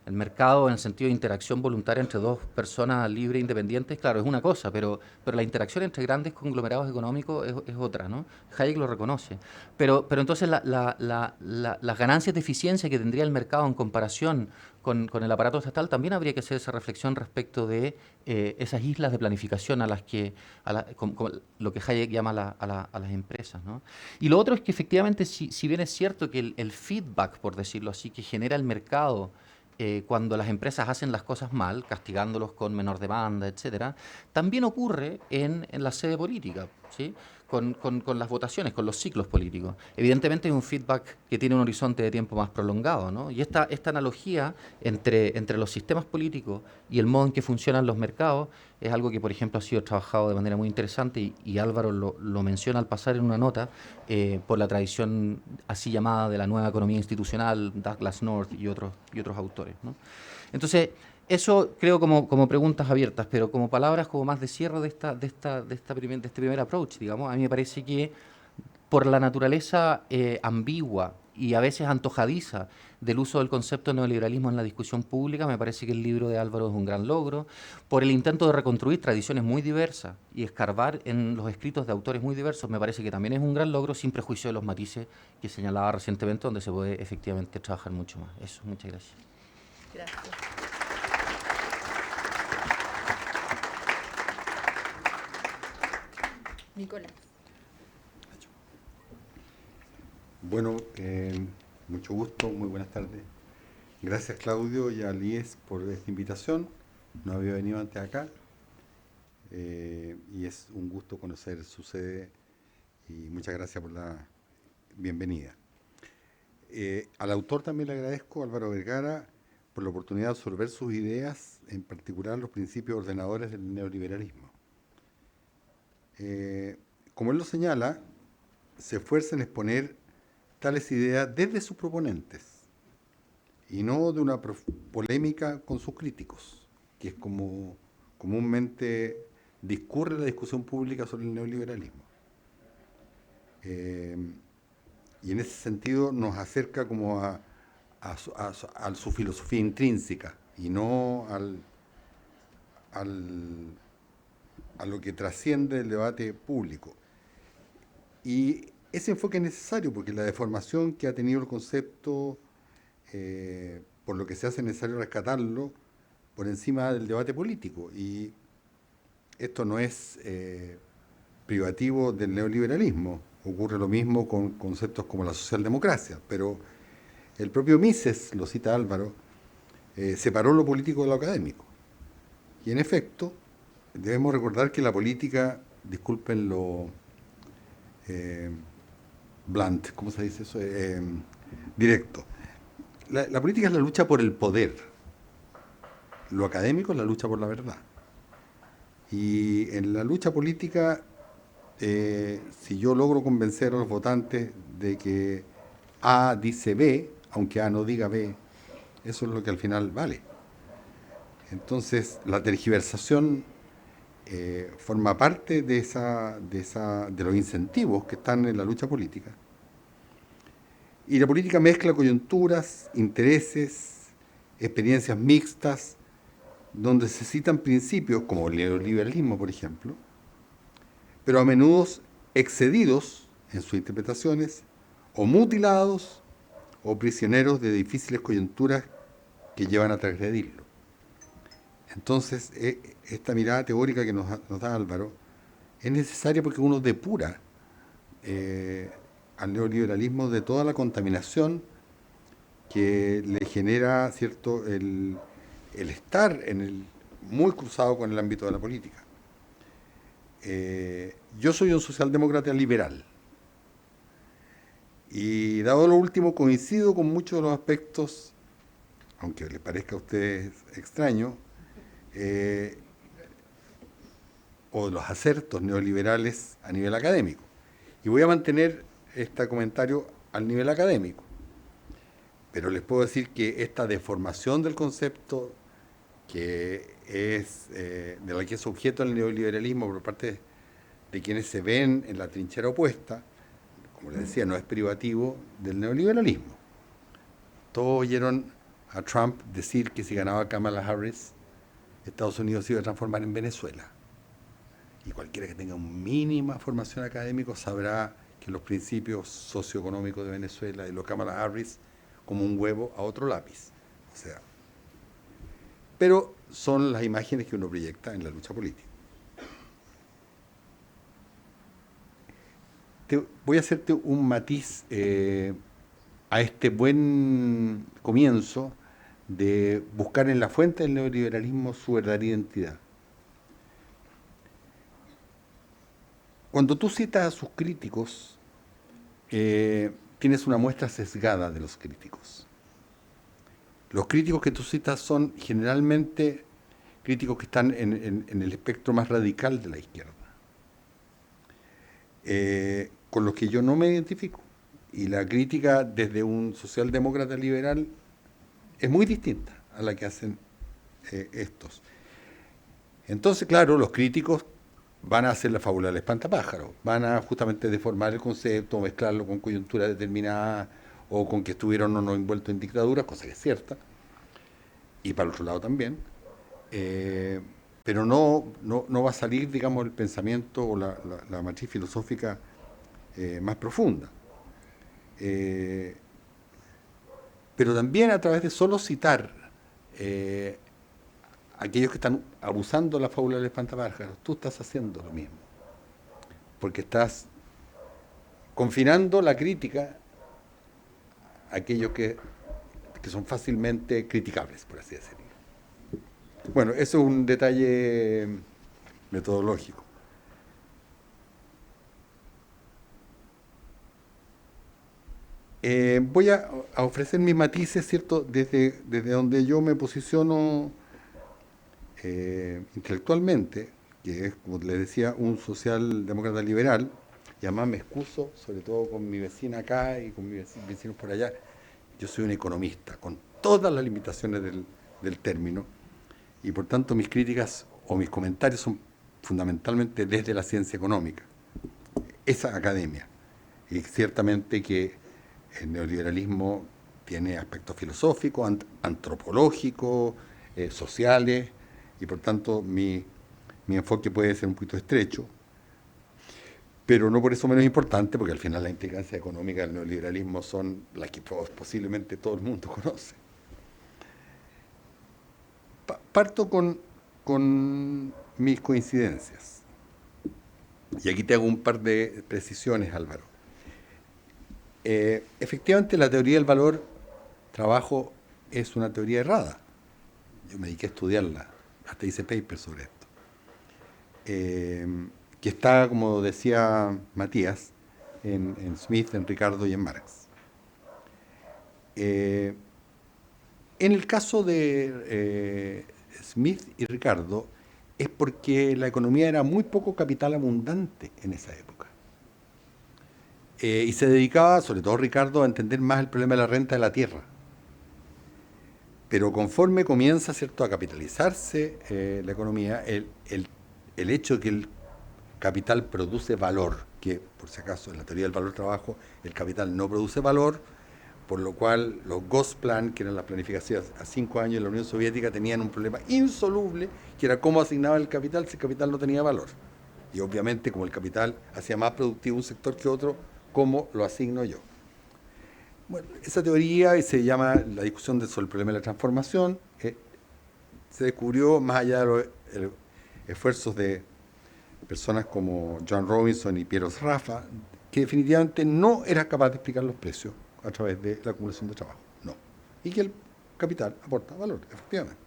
El mercado, en el sentido de interacción voluntaria entre dos personas libres e independientes, claro, es una cosa, pero la interacción entre grandes conglomerados económicos es otra, ¿no? Hayek lo reconoce. Pero entonces las ganancias de eficiencia que tendría el mercado en comparación con el aparato estatal, también habría que hacer esa reflexión respecto de esas islas de planificación a las que, con lo que Hayek llama a las empresas, ¿no? Y lo otro es que efectivamente, si bien es cierto que el feedback, por decirlo así, que genera el mercado cuando las empresas hacen las cosas mal, castigándolos con menor demanda, etcétera, también ocurre en la sede política, ¿sí? Con las votaciones, con los ciclos políticos. Evidentemente es un feedback que tiene un horizonte de tiempo más prolongado, ¿no? Y esta analogía entre los sistemas políticos y el modo en que funcionan los mercados es algo que, por ejemplo, ha sido trabajado de manera muy interesante y Álvaro lo menciona al pasar en una nota por la tradición así llamada de la nueva economía institucional, Douglas North y otros autores, ¿no? Entonces, eso creo como preguntas abiertas, pero como palabras como más de cierre de este primer approach, digamos, a mí me parece que por la naturaleza ambigua y a veces antojadiza del uso del concepto de neoliberalismo en la discusión pública, me parece que el libro de Álvaro es un gran logro. Por el intento de reconstruir tradiciones muy diversas y escarbar en los escritos de autores muy diversos, me parece que también es un gran logro, sin prejuicio de los matices que señalaba recientemente, donde se puede efectivamente trabajar mucho más. Eso, muchas gracias. Gracias. Nicolás. Bueno, mucho gusto, muy buenas tardes. Gracias Claudio y a Lies por esta invitación. No había venido antes acá y es un gusto conocer su sede y muchas gracias por la bienvenida. Al autor también le agradezco, Álvaro Vergara, por la oportunidad de absorber sus ideas, en particular los principios ordenadores del neoliberalismo. Como él lo señala, se esfuerza en exponer tales ideas desde sus proponentes y no de una polémica con sus críticos, que es como comúnmente discurre la discusión pública sobre el neoliberalismo. Y en ese sentido nos acerca como a su filosofía intrínseca y no a lo que trasciende el debate público. Y ese enfoque es necesario porque la deformación que ha tenido el concepto, por lo que se hace necesario rescatarlo por encima del debate político. Y esto no es privativo del neoliberalismo. Ocurre lo mismo con conceptos como la socialdemocracia, pero el propio Mises, lo cita Álvaro, separó lo político de lo académico. Y en efecto, debemos recordar que la política, disculpen lo blunt, ¿cómo se dice eso? Directo. La política es la lucha por el poder. Lo académico es la lucha por la verdad. Y en la lucha política, si yo logro convencer a los votantes de que A dice B, aunque A no diga B, eso es lo que al final vale. Entonces, la tergiversación forma parte de los incentivos que están en la lucha política. Y la política mezcla coyunturas, intereses, experiencias mixtas, donde se citan principios como el neoliberalismo, por ejemplo, pero a menudo excedidos en sus interpretaciones, o mutilados, o prisioneros de difíciles coyunturas que llevan a transgredirlo. Entonces, esta mirada teórica que nos da Álvaro es necesaria porque uno depura al neoliberalismo de toda la contaminación que le genera, ¿cierto?, el estar muy cruzado con el ámbito de la política. Yo soy un socialdemócrata liberal y dado lo último coincido con muchos de los aspectos, aunque les parezca a ustedes extraño, o de los acertos neoliberales a nivel académico. Y voy a mantener este comentario al nivel académico. Pero les puedo decir que esta deformación del concepto que es de la que es objeto el neoliberalismo por parte de quienes se ven en la trinchera opuesta, como les decía, no es privativo del neoliberalismo. Todos oyeron a Trump decir que si ganaba Kamala Harris, Estados Unidos se iba a transformar en Venezuela. Y cualquiera que tenga una mínima formación académica sabrá que los principios socioeconómicos de Venezuela y los Kamala Harris como un huevo a otro lápiz. O sea, pero son las imágenes que uno proyecta en la lucha política. Voy a hacerte un matiz a este buen comienzo de buscar en la fuente del neoliberalismo su verdadera identidad. Cuando tú citas a sus críticos, tienes una muestra sesgada de los críticos. Los críticos que tú citas son generalmente críticos que están en el espectro más radical de la izquierda, con los que yo no me identifico. Y la crítica desde un socialdemócrata liberal es muy distinta a la que hacen estos. Entonces, claro, los críticos van a hacer la fábula del espantapájaro, van a justamente deformar el concepto, mezclarlo con coyuntura determinada o con que estuvieron o no envueltos en dictaduras, cosa que es cierta, y para el otro lado también, pero no va a salir, digamos, el pensamiento o la matriz filosófica más profunda. Pero también a través de solo citar aquellos que están abusando de la fábula del espantapájaros, tú estás haciendo lo mismo, porque estás confinando la crítica a aquellos que son fácilmente criticables, por así decirlo. Bueno, eso es un detalle metodológico. Voy a ofrecer mis matices, ¿cierto?, desde donde yo me posiciono intelectualmente, que es, como les decía, un socialdemócrata liberal, y además me excuso, sobre todo con mi vecina acá y con mis vecinos por allá. Yo soy un economista, con todas las limitaciones del término, y por tanto mis críticas o mis comentarios son fundamentalmente desde la ciencia económica, esa academia. Y ciertamente que el neoliberalismo tiene aspectos filosóficos, antropológicos, sociales, y por tanto mi enfoque puede ser un poquito estrecho, pero no por eso menos importante, porque al final la implicancia económica del neoliberalismo son las que posiblemente todo el mundo conoce. Parto con mis coincidencias. Y aquí te hago un par de precisiones, Álvaro. Efectivamente, la teoría del valor trabajo es una teoría errada. Yo me dediqué a estudiarla, hasta hice papers sobre esto. Que está, como decía Matías, en Smith, en Ricardo y en Marx. En el caso de Smith y Ricardo, es porque la economía era muy poco capital abundante en esa época. Y se dedicaba, sobre todo Ricardo, a entender más el problema de la renta de la tierra. Pero conforme comienza, ¿cierto?, a capitalizarse la economía, el hecho de que el capital produce valor, que por si acaso en la teoría del valor-trabajo el capital no produce valor, por lo cual los Gosplan, que eran las planificaciones a 5 años en la Unión Soviética, tenían un problema insoluble, que era cómo asignaban el capital si el capital no tenía valor. Y obviamente, como el capital hacía más productivo un sector que otro, ¿cómo lo asigno yo? Bueno, esa teoría se llama la discusión sobre el problema de la transformación. Se descubrió, más allá de los esfuerzos de personas como John Robinson y Piero Sraffa, que definitivamente no era capaz de explicar los precios a través de la acumulación de trabajo. No. Y que el capital aporta valor, efectivamente.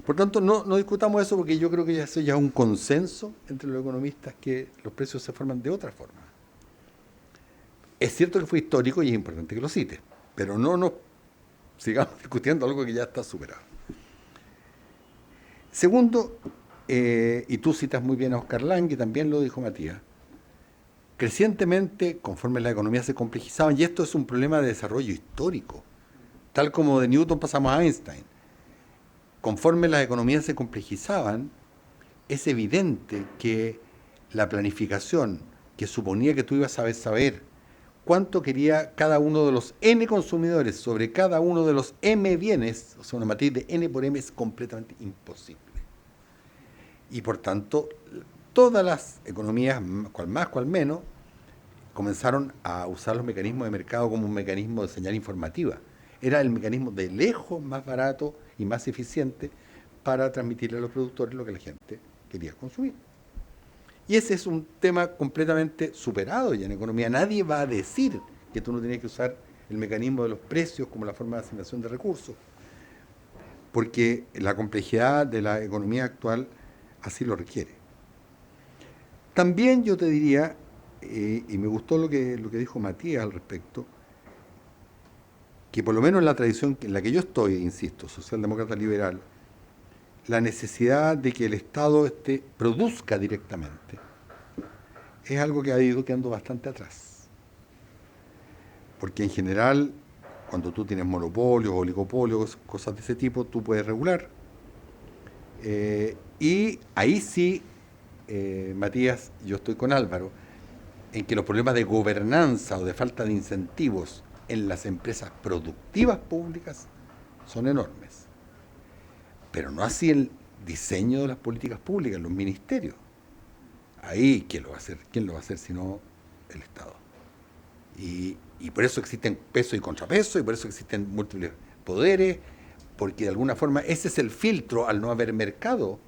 Por tanto, no discutamos eso, porque yo creo que eso ya es un consenso entre los economistas, que los precios se forman de otra forma. Es cierto que fue histórico y es importante que lo cite, pero no sigamos discutiendo algo que ya está superado. Segundo, y tú citas muy bien a Oscar Lange, también lo dijo Matías, crecientemente, conforme las economías se complejizaban, y esto es un problema de desarrollo histórico, tal como de Newton pasamos a Einstein, conforme las economías se complejizaban, es evidente que la planificación que suponía que tú ibas a saber cuánto quería cada uno de los n consumidores sobre cada uno de los m bienes, o sea, una matriz de n por m es completamente imposible. Y por tanto, todas las economías, cual más, cual menos, comenzaron a usar los mecanismos de mercado como un mecanismo de señal informativa. Era el mecanismo de lejos más barato y más eficiente para transmitirle a los productores lo que la gente quería consumir. Y ese es un tema completamente superado ya en economía. Nadie va a decir que tú no tienes que usar el mecanismo de los precios como la forma de asignación de recursos, porque la complejidad de la economía actual así lo requiere. También yo te diría, y me gustó lo que dijo Matías al respecto, que por lo menos en la tradición en la que yo estoy, insisto, socialdemócrata liberal, la necesidad de que el Estado produzca directamente es algo que ha ido quedando bastante atrás. Porque en general, cuando tú tienes monopolios, oligopolios, cosas de ese tipo, tú puedes regular. Y ahí sí, Matías, yo estoy con Álvaro, en que los problemas de gobernanza o de falta de incentivos en las empresas productivas públicas son enormes. Pero no así el diseño de las políticas públicas, los ministerios. Ahí, ¿quién lo va a hacer? ¿Quién lo va a hacer sino el Estado? Y por eso existen peso y contrapeso, y por eso existen múltiples poderes, porque de alguna forma ese es el filtro al no haber mercado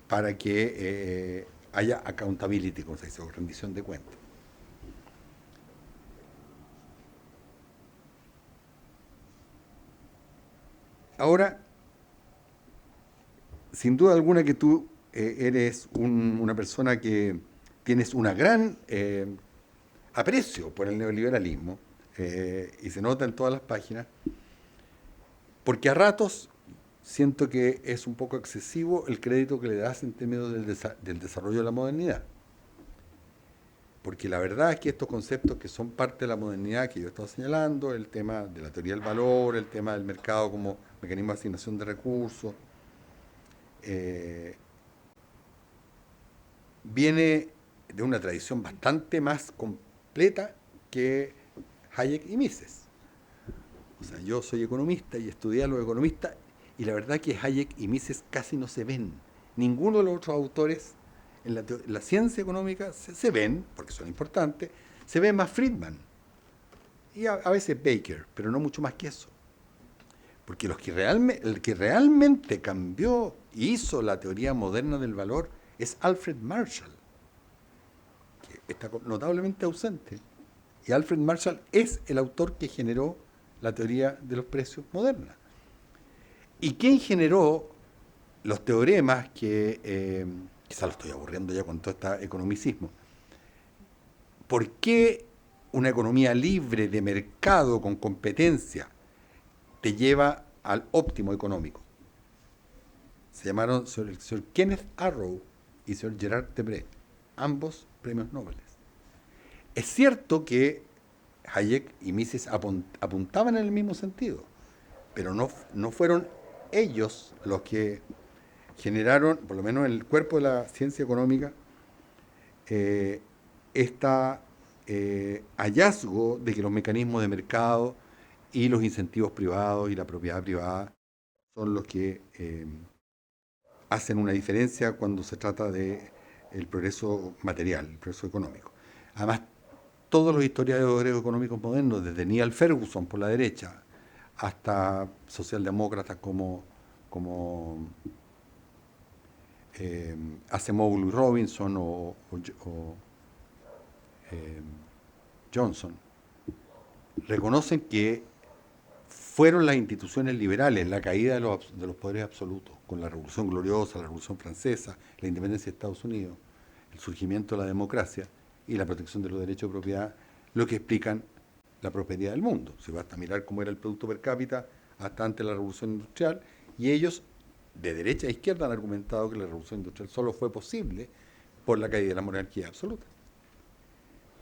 para que haya accountability, como se dice, o rendición de cuentas. Ahora, sin duda alguna que tú eres una persona que tienes una gran aprecio por el neoliberalismo, y se nota en todas las páginas, porque a ratos siento que es un poco excesivo el crédito que le das en términos del desarrollo de la modernidad. Porque la verdad es que estos conceptos que son parte de la modernidad que yo he estado señalando, el tema de la teoría del valor, el tema del mercado como mecanismo de asignación de recursos, viene de una tradición bastante más completa que Hayek y Mises. O sea, yo soy economista y estudié a los economistas, y la verdad que Hayek y Mises casi no se ven. Ninguno de los otros autores en la ciencia económica se ven, porque son importantes, se ve más Friedman y a veces Baker, pero no mucho más que eso. Porque el que realmente cambió y hizo la teoría moderna del valor es Alfred Marshall, que está notablemente ausente. Y Alfred Marshall es el autor que generó la teoría de los precios moderna. ¿Y quién generó los teoremas que, quizá lo estoy aburriendo ya con todo este economicismo? ¿Por qué una economía libre de mercado con competencia te lleva al óptimo económico? Se llamaron Sir Kenneth Arrow y Sir Gerard Debré, ambos premios Nobel. Es cierto que Hayek y Mises apuntaban en el mismo sentido, pero no fueron ellos los que generaron, por lo menos en el cuerpo de la ciencia económica, hallazgo de que los mecanismos de mercado y los incentivos privados y la propiedad privada son los que hacen una diferencia cuando se trata del progreso material, el progreso económico. Además, todos los historiadores económicos modernos, desde Niall Ferguson por la derecha hasta socialdemócratas como Acemoglu y Robinson o Johnson, reconocen que fueron las instituciones liberales la caída de los poderes absolutos, con la Revolución Gloriosa, la Revolución Francesa, la independencia de Estados Unidos, el surgimiento de la democracia y la protección de los derechos de propiedad, lo que explican la prosperidad del mundo. Si vas a mirar cómo era el producto per cápita hasta antes de la Revolución Industrial, y ellos, de derecha a izquierda, han argumentado que la Revolución Industrial solo fue posible por la caída de la monarquía absoluta.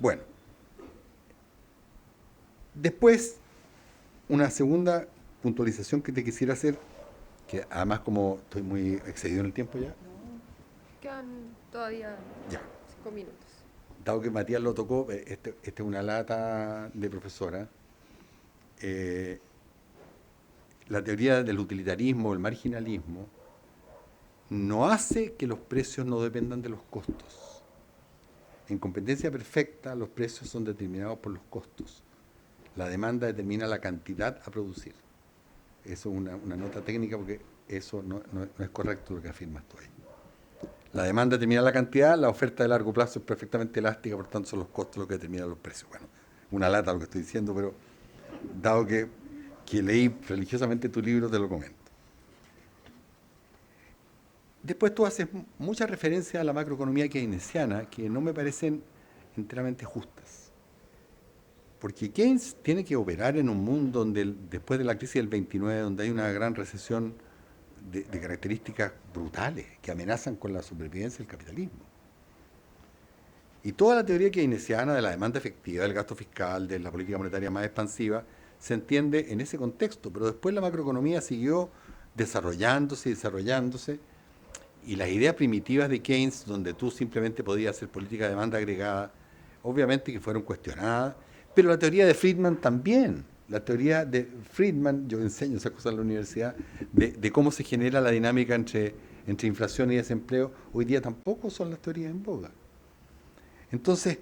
Bueno, después, una segunda puntualización que te quisiera hacer, que además como estoy muy excedido en el tiempo ya. Quedan todavía Ya. 5 minutos. Dado que Matías lo tocó, esta es una lata de profesora. La teoría del utilitarismo, el marginalismo, no hace que los precios no dependan de los costos. En competencia perfecta, los precios son determinados por los costos. La demanda determina la cantidad a producir. Eso es una nota técnica porque eso no es correcto lo que afirmas tú ahí. La demanda determina la cantidad, la oferta de largo plazo es perfectamente elástica, por tanto son los costos los que determinan los precios. Bueno, una lata lo que estoy diciendo, pero dado que leí religiosamente tu libro, te lo comento. Después tú haces muchas referencias a la macroeconomía keynesiana que no me parecen enteramente justas. Porque Keynes tiene que operar en un mundo donde después de la crisis del 29, donde hay una gran recesión de características brutales que amenazan con la supervivencia del capitalismo. Y toda la teoría keynesiana de la demanda efectiva, del gasto fiscal, de la política monetaria más expansiva, se entiende en ese contexto, pero después la macroeconomía siguió desarrollándose, y las ideas primitivas de Keynes, donde tú simplemente podías hacer política de demanda agregada, obviamente que fueron cuestionadas, pero la teoría de Friedman también. La teoría de Friedman, yo enseño esas cosas en la universidad, de cómo se genera la dinámica entre inflación y desempleo, hoy día tampoco son las teorías en boga. Entonces,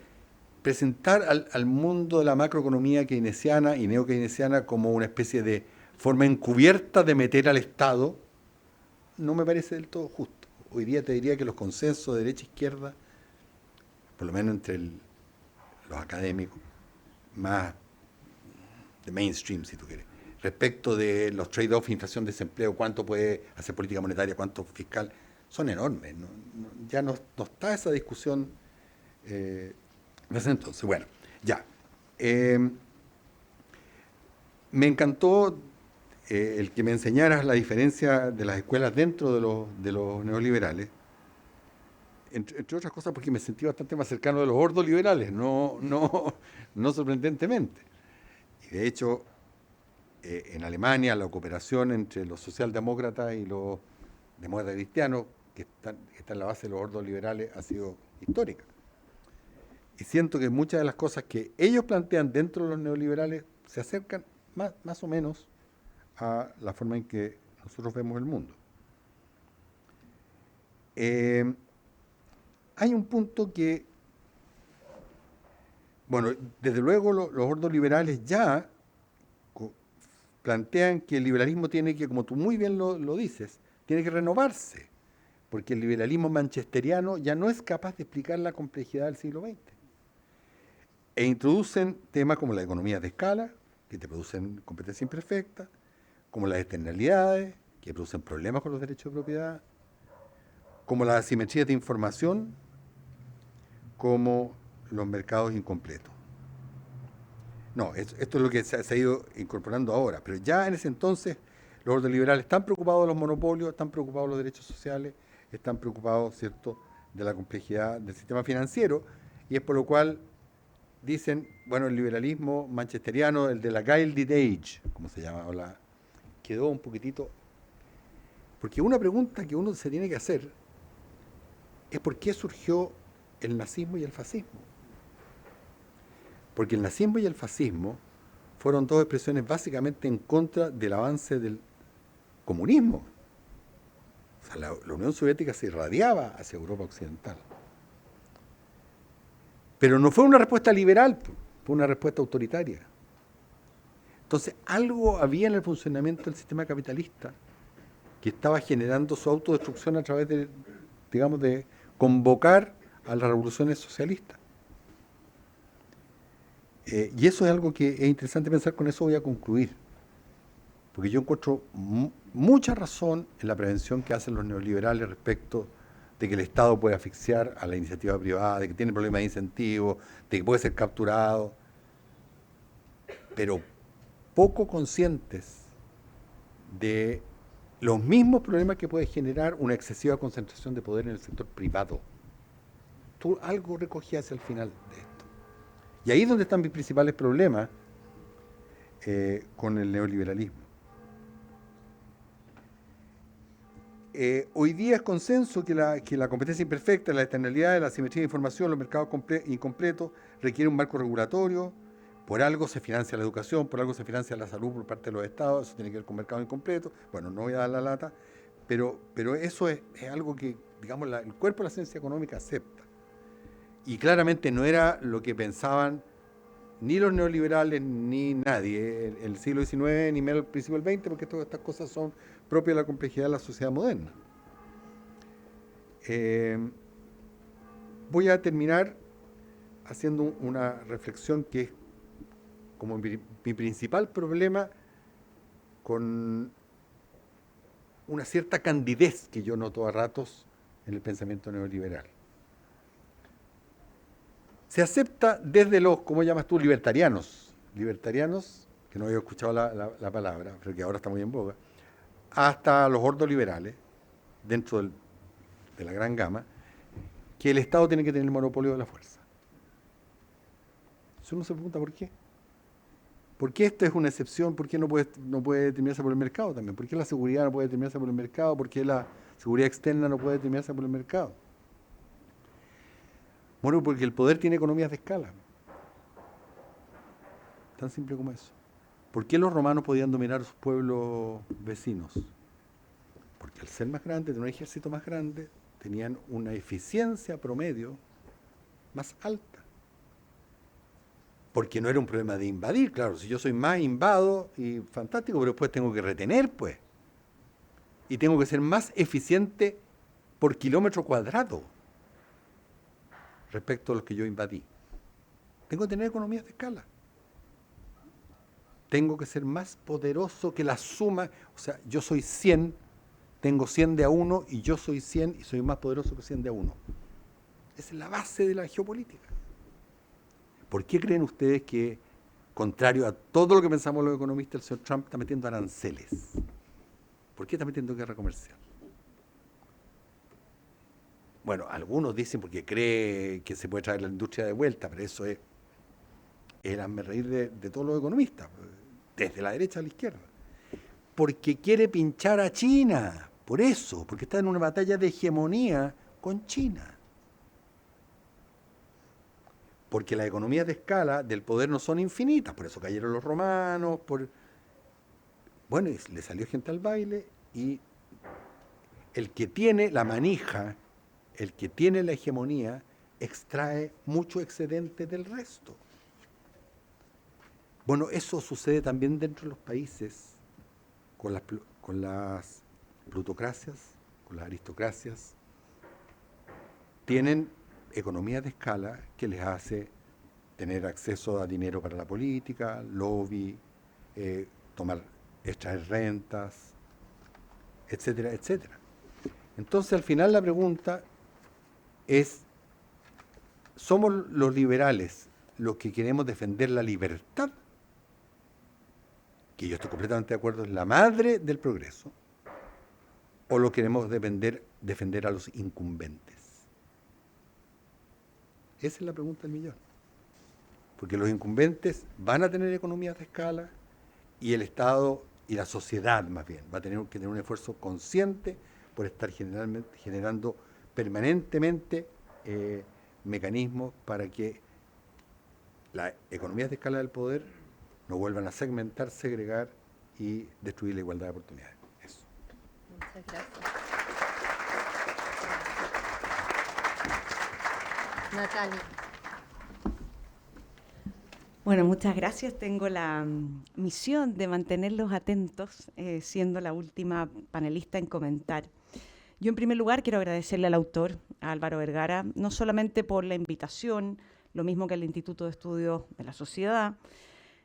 presentar al mundo de la macroeconomía keynesiana y neo-keynesiana como una especie de forma encubierta de meter al Estado, no me parece del todo justo. Hoy día te diría que los consensos de derecha e izquierda, por lo menos entre los académicos, más de mainstream, si tú quieres, respecto de los trade-offs, inflación, desempleo, cuánto puede hacer política monetaria, cuánto fiscal, son enormes. Ya no está esa discusión desde entonces. Bueno, ya. Me encantó el que me enseñaras la diferencia de las escuelas dentro de los neoliberales, entre otras cosas porque me sentí bastante más cercano de los ordoliberales, no sorprendentemente. Y de hecho, en Alemania la cooperación entre los socialdemócratas y los demócratas cristianos, que están en la base de los ordoliberales, ha sido histórica. Y siento que muchas de las cosas que ellos plantean dentro de los neoliberales se acercan más o menos a la forma en que nosotros vemos el mundo. Hay un punto que, bueno, desde luego los ordoliberales ya plantean que el liberalismo tiene que, como tú muy bien lo dices, tiene que renovarse, porque el liberalismo manchesteriano ya no es capaz de explicar la complejidad del siglo XX. E introducen temas como la economía de escala, que te producen competencia imperfecta, como las externalidades, que producen problemas con los derechos de propiedad, como la asimetría de información, como los mercados incompletos. No, esto es lo que se ha ido incorporando ahora, pero ya en ese entonces los ordoliberales están preocupados de los monopolios, están preocupados de los derechos sociales, están preocupados, ¿cierto?, de la complejidad del sistema financiero, y es por lo cual dicen, bueno, el liberalismo manchesteriano, el de la Gilded Age, como se llama, quedó un poquitito. Porque una pregunta que uno se tiene que hacer es por qué surgió el nazismo y el fascismo. Porque el nazismo y el fascismo fueron dos expresiones básicamente en contra del avance del comunismo. O sea, la Unión Soviética se irradiaba hacia Europa Occidental. Pero no fue una respuesta liberal, fue una respuesta autoritaria. Entonces, algo había en el funcionamiento del sistema capitalista que estaba generando su autodestrucción a través de, digamos, de convocar a las revoluciones socialistas. Y eso es algo que es interesante pensar, con eso voy a concluir. Porque yo encuentro mucha razón en la prevención que hacen los neoliberales respecto de que el Estado puede asfixiar a la iniciativa privada, de que tiene problemas de incentivo, de que puede ser capturado, pero poco conscientes de los mismos problemas que puede generar una excesiva concentración de poder en el sector privado. Tú algo recogías al final de esto. Y ahí es donde están mis principales problemas con el neoliberalismo. Hoy día es consenso que la competencia imperfecta, la externalidad, la asimetría de información, los mercados incompletos requiere un marco regulatorio. Por algo se financia la educación, por algo se financia la salud por parte de los estados, eso tiene que ver con mercados incompletos. Bueno, no voy a dar la lata, pero eso es algo que, digamos, el cuerpo de la ciencia económica acepta. Y claramente no era lo que pensaban ni los neoliberales ni nadie, el siglo XIX, ni menos el principio del XX, porque todas estas cosas son propias de la complejidad de la sociedad moderna. Voy a terminar haciendo una reflexión que es como mi principal problema con una cierta candidez que yo noto a ratos en el pensamiento neoliberal. Se acepta desde los, ¿cómo llamas tú?, libertarianos, que no había escuchado la palabra, pero que ahora está muy en boga, hasta los ordoliberales, dentro de la gran gama, que el Estado tiene que tener el monopolio de la fuerza. Eso uno se pregunta por qué. ¿Por qué esto es una excepción? ¿Por qué no puede determinarse por el mercado también? ¿Por qué la seguridad no puede determinarse por el mercado? ¿Por qué la seguridad externa no puede determinarse por el mercado? Bueno, porque el poder tiene economías de escala. Tan simple como eso. ¿Por qué los romanos podían dominar a sus pueblos vecinos? Porque al ser más grandes, tener un ejército más grande, tenían una eficiencia promedio más alta. Porque no era un problema de invadir, claro. Si yo soy más invado, y fantástico, pero después tengo que retener, pues. Y tengo que ser más eficiente por kilómetro cuadrado respecto a los que yo invadí. Tengo que tener economías de escala. Tengo que ser más poderoso que la suma. O sea, yo soy 100, tengo 100 de a 1 y yo soy 100 y soy más poderoso que 100 de a 1. Esa es la base de la geopolítica. ¿Por qué creen ustedes que, contrario a todo lo que pensamos los economistas, el señor Trump está metiendo aranceles? ¿Por qué está metiendo guerra comercial? Bueno, algunos dicen porque cree que se puede traer la industria de vuelta, pero eso es el hazmerreír de todos los economistas, desde la derecha a la izquierda. Porque quiere pinchar a China, por eso, porque está en una batalla de hegemonía con China. Porque las economías de escala del poder no son infinitas, por eso cayeron los romanos, bueno, y le salió gente al baile, y el que tiene la manija, el que tiene la hegemonía, extrae mucho excedente del resto. Bueno, eso sucede también dentro de los países, con las plutocracias, con las aristocracias. Tienen economías de escala que les hace tener acceso a dinero para la política, lobby, extraer rentas, etcétera, etcétera. Entonces, al final la pregunta es, ¿somos los liberales los que queremos defender la libertad? Que yo estoy completamente de acuerdo, es la madre del progreso, o lo queremos defender a los incumbentes. Esa es la pregunta del millón. Porque los incumbentes van a tener economías de escala y el Estado y la sociedad más bien va a tener que tener un esfuerzo consciente por estar generando permanentemente mecanismos para que las economías de escala del poder no vuelvan a segmentar, segregar y destruir la igualdad de oportunidades. Eso. Muchas gracias. Natalia. Bueno, muchas gracias. Tengo la misión de mantenerlos atentos, siendo la última panelista en comentar. Yo, en primer lugar, quiero agradecerle al autor, a Álvaro Vergara, no solamente por la invitación, lo mismo que al Instituto de Estudios de la Sociedad,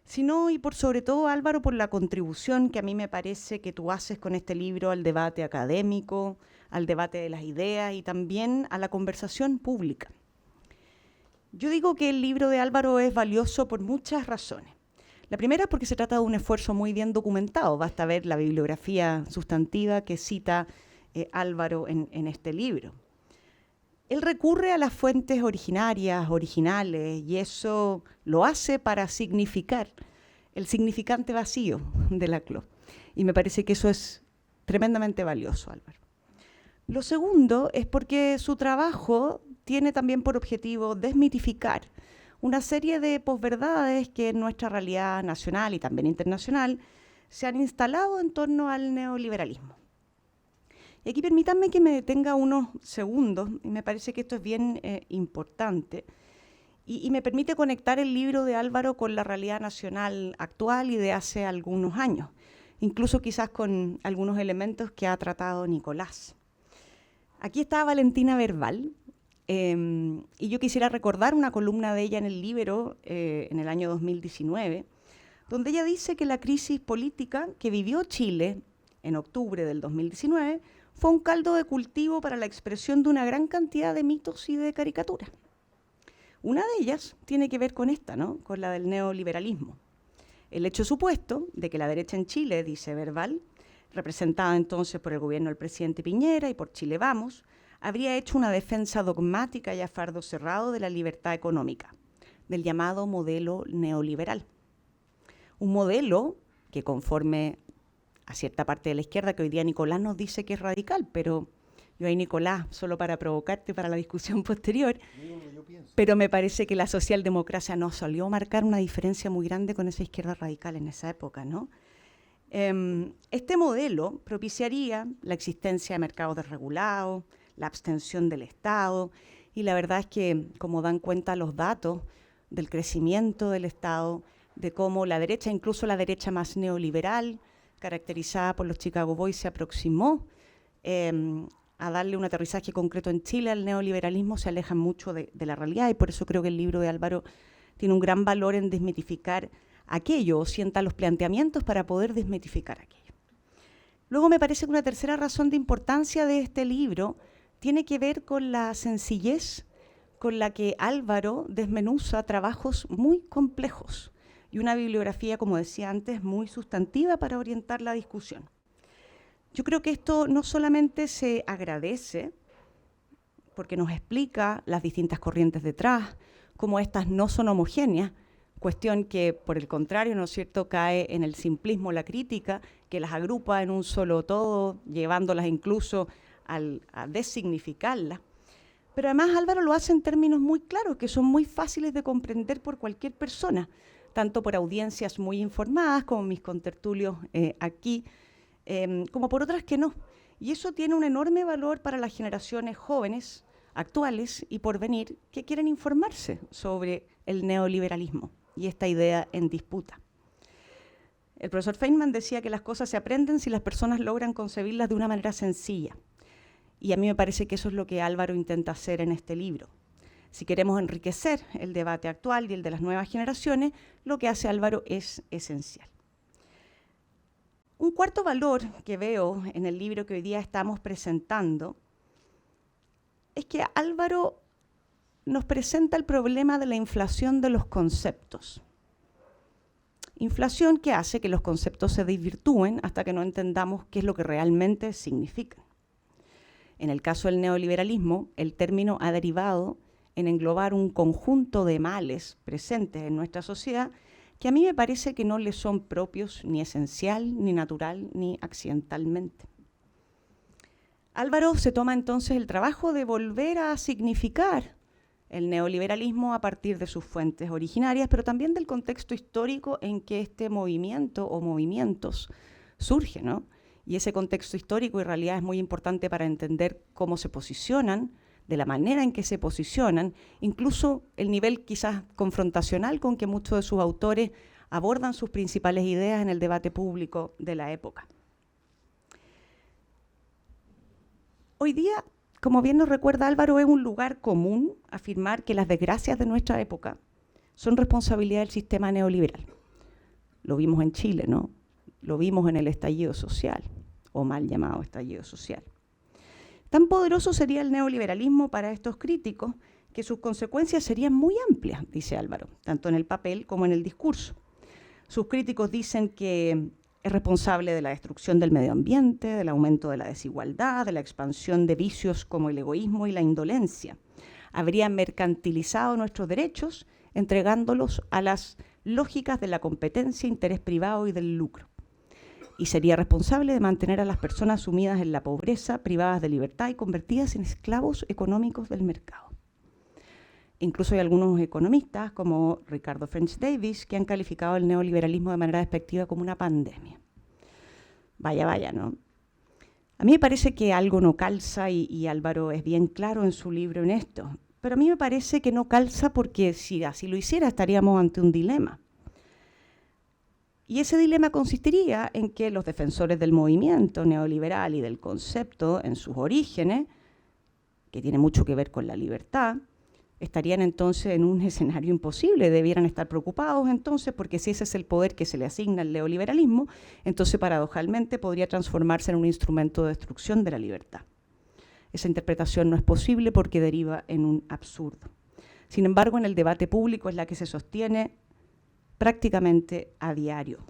sino y por sobre todo, Álvaro, por la contribución que a mí me parece que tú haces con este libro al debate académico, al debate de las ideas y también a la conversación pública. Yo digo que el libro de Álvaro es valioso por muchas razones. La primera es porque se trata de un esfuerzo muy bien documentado. Basta ver la bibliografía sustantiva que cita Álvaro en este libro. Él recurre a las fuentes originarias, originales, y eso lo hace para significar el significante vacío de Laclau. Y me parece que eso es tremendamente valioso, Álvaro. Lo segundo es porque su trabajo tiene también por objetivo desmitificar una serie de posverdades que en nuestra realidad nacional y también internacional se han instalado en torno al neoliberalismo. Y aquí permítanme que me detenga unos segundos, y me parece que esto es bien importante, y me permite conectar el libro de Álvaro con la realidad nacional actual y de hace algunos años, incluso quizás con algunos elementos que ha tratado Nicolás. Aquí está Valentina Verbal, y yo quisiera recordar una columna de ella en el Libero en el año 2019, donde ella dice que la crisis política que vivió Chile en octubre del 2019 fue un caldo de cultivo para la expresión de una gran cantidad de mitos y de caricaturas. Una de ellas tiene que ver con esta, ¿no? Con la del neoliberalismo. El hecho supuesto de que la derecha en Chile, dice Verbal, representada entonces por el gobierno del presidente Piñera y por Chile Vamos, habría hecho una defensa dogmática y a fardo cerrado de la libertad económica, del llamado modelo neoliberal. Un modelo que, conforme a cierta parte de la izquierda, que hoy día Nicolás nos dice que es radical, pero yo ahí, Nicolás, solo para provocarte para la discusión posterior, pero me parece que la socialdemocracia nos solió marcar una diferencia muy grande con esa izquierda radical en esa época, ¿no? Este modelo propiciaría la existencia de mercados desregulados, la abstención del Estado, y la verdad es que, como dan cuenta los datos del crecimiento del Estado, de cómo la derecha, incluso la derecha más neoliberal, caracterizada por los Chicago Boys, se aproximó a darle un aterrizaje concreto en Chile al neoliberalismo, se alejan mucho de la realidad, y por eso creo que el libro de Álvaro tiene un gran valor en desmitificar aquello, o sienta los planteamientos para poder desmitificar aquello. Luego me parece que una tercera razón de importancia de este libro tiene que ver con la sencillez con la que Álvaro desmenuza trabajos muy complejos y una bibliografía, como decía antes, muy sustantiva para orientar la discusión. Yo creo que esto no solamente se agradece, porque nos explica las distintas corrientes detrás, cómo estas no son homogéneas, cuestión que, por el contrario, ¿no es cierto?, cae en el simplismo, la crítica, que las agrupa en un solo todo, llevándolas incluso a designificarlas. Pero además Álvaro lo hace en términos muy claros, que son muy fáciles de comprender por cualquier persona, tanto por audiencias muy informadas, como mis contertulios aquí, como por otras que no. Y eso tiene un enorme valor para las generaciones jóvenes, actuales y por venir, que quieren informarse sobre el neoliberalismo y esta idea en disputa. El profesor Feynman decía que las cosas se aprenden si las personas logran concebirlas de una manera sencilla. Y a mí me parece que eso es lo que Álvaro intenta hacer en este libro. Si queremos enriquecer el debate actual y el de las nuevas generaciones, lo que hace Álvaro es esencial. Un cuarto valor que veo en el libro que hoy día estamos presentando es que Álvaro nos presenta el problema de la inflación de los conceptos. Inflación que hace que los conceptos se desvirtúen hasta que no entendamos qué es lo que realmente significan. En el caso del neoliberalismo, el término ha derivado en englobar un conjunto de males presentes en nuestra sociedad que a mí me parece que no le son propios ni esencial, ni natural, ni accidentalmente. Álvaro se toma entonces el trabajo de volver a significar el neoliberalismo a partir de sus fuentes originarias, pero también del contexto histórico en que este movimiento o movimientos surge, ¿no? Y ese contexto histórico en realidad es muy importante para entender cómo se posicionan, de la manera en que se posicionan, incluso el nivel quizás confrontacional con que muchos de sus autores abordan sus principales ideas en el debate público de la época. Hoy día, como bien nos recuerda Álvaro, es un lugar común afirmar que las desgracias de nuestra época son responsabilidad del sistema neoliberal. Lo vimos en Chile, ¿no? Lo vimos en el estallido social, o mal llamado estallido social. Tan poderoso sería el neoliberalismo para estos críticos que sus consecuencias serían muy amplias, dice Álvaro, tanto en el papel como en el discurso. Sus críticos dicen que Es responsable de la destrucción del medio ambiente, del aumento de la desigualdad, de la expansión de vicios como el egoísmo y la indolencia. Habría mercantilizado nuestros derechos, entregándolos a las lógicas de la competencia, interés privado y del lucro. Y sería responsable de mantener a las personas sumidas en la pobreza, privadas de libertad y convertidas en esclavos económicos del mercado. Incluso hay algunos economistas, como Ricardo French Davis, que han calificado el neoliberalismo de manera despectiva como una pandemia. Vaya, vaya, ¿no? A mí me parece que algo no calza y Álvaro es bien claro en su libro en esto. Pero a mí me parece que no calza porque si así lo hiciera estaríamos ante un dilema. Y ese dilema consistiría en que los defensores del movimiento neoliberal y del concepto en sus orígenes, que tiene mucho que ver con la libertad, estarían entonces en un escenario imposible, debieran estar preocupados entonces, porque si ese es el poder que se le asigna al neoliberalismo, entonces paradojalmente podría transformarse en un instrumento de destrucción de la libertad. Esa interpretación no es posible porque deriva en un absurdo. Sin embargo, en el debate público es la que se sostiene prácticamente a diario.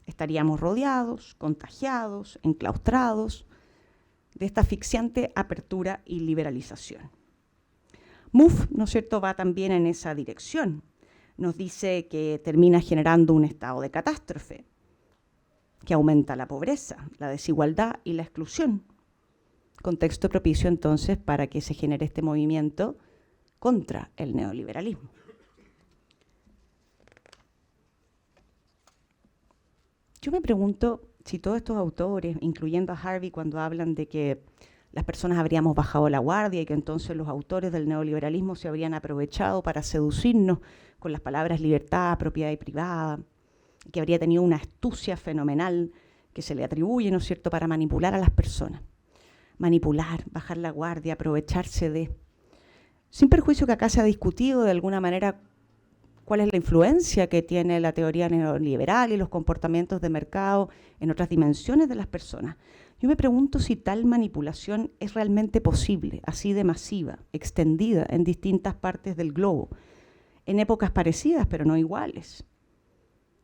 Estaríamos rodeados, contagiados, enclaustrados de esta asfixiante apertura y liberalización. MUF, ¿no es cierto?, va también en esa dirección. Nos dice que termina generando un estado de catástrofe, que aumenta la pobreza, la desigualdad y la exclusión. Contexto propicio entonces para que se genere este movimiento contra el neoliberalismo. Yo me pregunto si todos estos autores, incluyendo a Harvey, cuando hablan de que las personas habríamos bajado la guardia y que entonces los autores del neoliberalismo se habrían aprovechado para seducirnos con las palabras libertad, propiedad y privada, que habría tenido una astucia fenomenal que se le atribuye, ¿no es cierto?, para manipular a las personas. Manipular, bajar la guardia, aprovecharse de... Sin perjuicio que acá se ha discutido de alguna manera cuál es la influencia que tiene la teoría neoliberal y los comportamientos de mercado en otras dimensiones de las personas. Yo me pregunto si tal manipulación es realmente posible, así de masiva, extendida en distintas partes del globo, en épocas parecidas pero no iguales.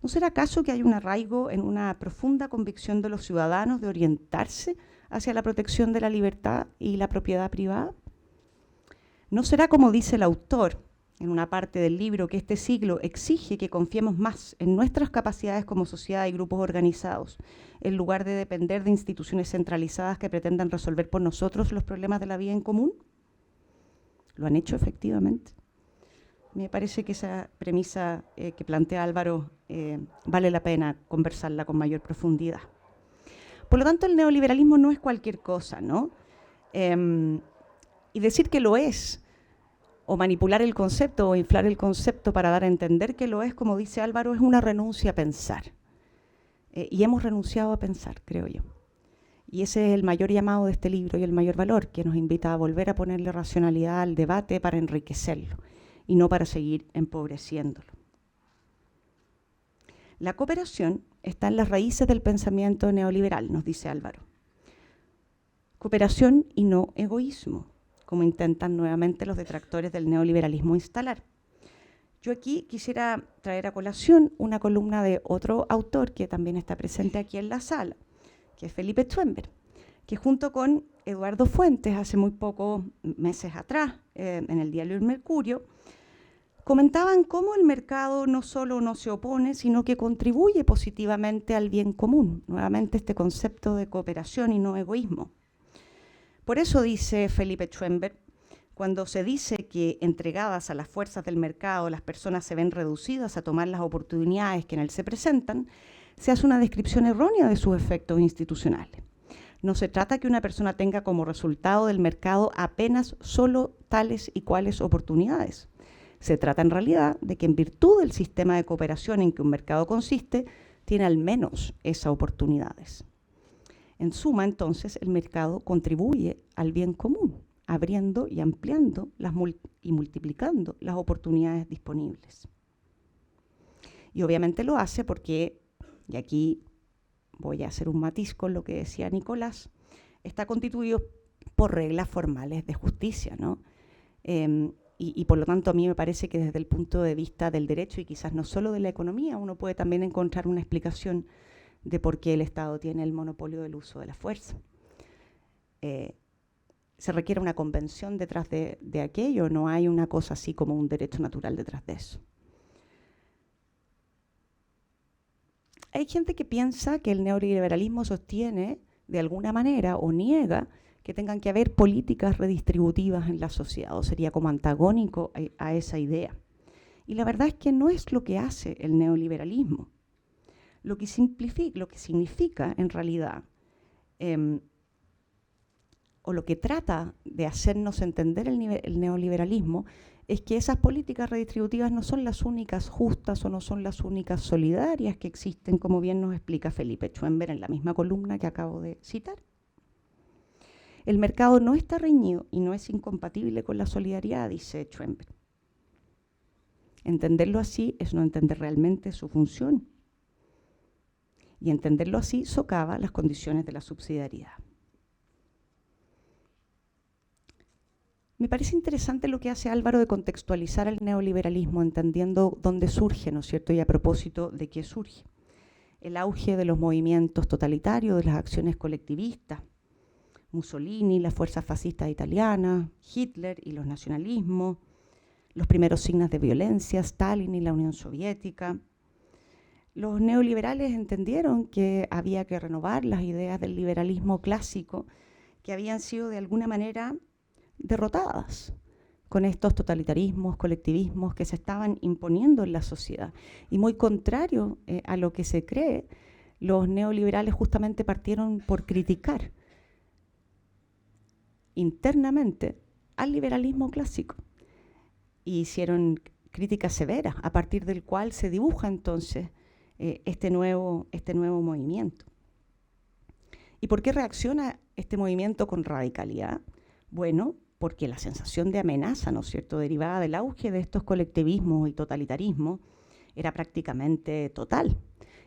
¿No será acaso que hay un arraigo en una profunda convicción de los ciudadanos de orientarse hacia la protección de la libertad y la propiedad privada? ¿No será, como dice el autor en una parte del libro, que este siglo exige que confiemos más en nuestras capacidades como sociedad y grupos organizados, en lugar de depender de instituciones centralizadas que pretendan resolver por nosotros los problemas de la vida en común? ¿Lo han hecho efectivamente? Me parece que esa premisa que plantea Álvaro vale la pena conversarla con mayor profundidad. Por lo tanto, el neoliberalismo no es cualquier cosa, ¿no? Y decir que lo es, o manipular el concepto o inflar el concepto para dar a entender que lo es, como dice Álvaro, es una renuncia a pensar. Y hemos renunciado a pensar, creo yo. Y ese es el mayor llamado de este libro y el mayor valor, que nos invita a volver a ponerle racionalidad al debate para enriquecerlo y no para seguir empobreciéndolo. La cooperación está en las raíces del pensamiento neoliberal, nos dice Álvaro. Cooperación y no egoísmo, como intentan nuevamente los detractores del neoliberalismo instalar. Yo aquí quisiera traer a colación una columna de otro autor que también está presente aquí en la sala, que es Felipe Schwember, que junto con Eduardo Fuentes, hace muy pocos meses atrás, en el diario El Mercurio, comentaban cómo el mercado no solo no se opone, sino que contribuye positivamente al bien común. Nuevamente este concepto de cooperación y no egoísmo. Por eso dice Felipe Schwember, cuando se dice que entregadas a las fuerzas del mercado las personas se ven reducidas a tomar las oportunidades que en él se presentan, se hace una descripción errónea de sus efectos institucionales. No se trata que una persona tenga como resultado del mercado apenas solo tales y cuales oportunidades. Se trata en realidad de que en virtud del sistema de cooperación en que un mercado consiste, tiene al menos esas oportunidades. En suma, entonces, el mercado contribuye al bien común, abriendo y ampliando y multiplicando las oportunidades disponibles. Y obviamente lo hace porque, y aquí voy a hacer un matiz con lo que decía Nicolás, está constituido por reglas formales de justicia, ¿no? Y por lo tanto a mí me parece que desde el punto de vista del derecho y quizás no solo de la economía, uno puede también encontrar una explicación de por qué el Estado tiene el monopolio del uso de la fuerza. Se requiere una convención detrás de aquello, no hay una cosa así como un derecho natural detrás de eso. Hay gente que piensa que el neoliberalismo sostiene, de alguna manera, o niega que tengan que haber políticas redistributivas en la sociedad, o sería como antagónico a esa idea. Y la verdad es que no es lo que hace el neoliberalismo. Lo que significa, en realidad, o lo que trata de hacernos entender el neoliberalismo, es que esas políticas redistributivas no son las únicas justas o no son las únicas solidarias que existen, como bien nos explica Felipe Schwember en la misma columna que acabo de citar. El mercado no está reñido y no es incompatible con la solidaridad, dice Schwember. Entenderlo así es no entender realmente su función. Y entenderlo así socava las condiciones de la subsidiariedad. Me parece interesante lo que hace Álvaro de contextualizar el neoliberalismo, entendiendo dónde surge, ¿no es cierto? Y a propósito de qué surge. El auge de los movimientos totalitarios, de las acciones colectivistas, Mussolini, las fuerzas fascistas italianas, Hitler y los nacionalismos, los primeros signos de violencia, Stalin y la Unión Soviética. Los neoliberales entendieron que había que renovar las ideas del liberalismo clásico que habían sido de alguna manera derrotadas con estos totalitarismos, colectivismos que se estaban imponiendo en la sociedad. Y muy contrario a lo que se cree, los neoliberales justamente partieron por criticar internamente al liberalismo clásico y hicieron críticas severas, a partir del cual se dibuja entonces este nuevo movimiento. ¿Y por qué reacciona este movimiento con radicalidad? Bueno, porque la sensación de amenaza, ¿no es cierto?, derivada del auge de estos colectivismos y totalitarismos, era prácticamente total.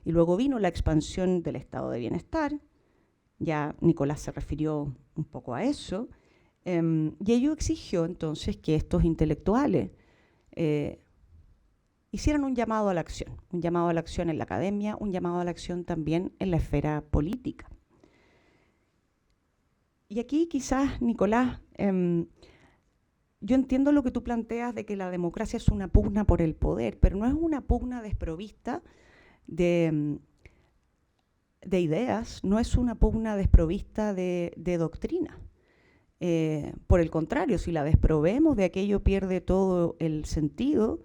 Y luego vino la expansión del estado de bienestar, ya Nicolás se refirió un poco a eso, y ello exigió entonces que estos intelectuales hicieran un llamado a la acción en la academia, un llamado a la acción también en la esfera política. Y aquí quizás, Nicolás, yo entiendo lo que tú planteas de que la democracia es una pugna por el poder, pero no es una pugna desprovista de ideas, no es una pugna desprovista de doctrina. Por el contrario, si la desprovemos de aquello pierde todo el sentido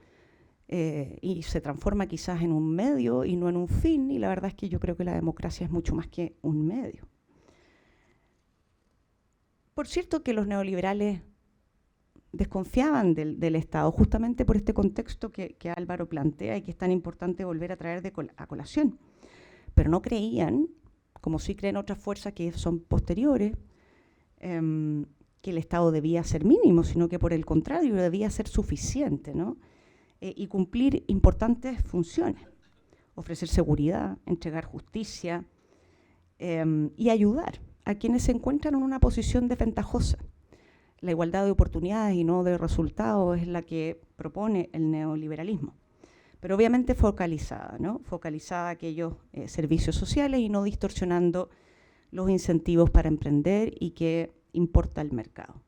y se transforma quizás en un medio y no en un fin, y la verdad es que yo creo que la democracia es mucho más que un medio. Por cierto que los neoliberales desconfiaban del Estado, justamente por este contexto que Álvaro plantea y que es tan importante volver a traer a colación. Pero no creían, como sí creen otras fuerzas que son posteriores, que el Estado debía ser mínimo, sino que por el contrario debía ser suficiente, ¿no? Y cumplir importantes funciones, ofrecer seguridad, entregar justicia y ayudar a quienes se encuentran en una posición desventajosa. La igualdad de oportunidades y no de resultados es la que propone el neoliberalismo, pero obviamente focalizada, ¿no? Focalizada a aquellos servicios sociales y no distorsionando los incentivos para emprender y que importa el mercado.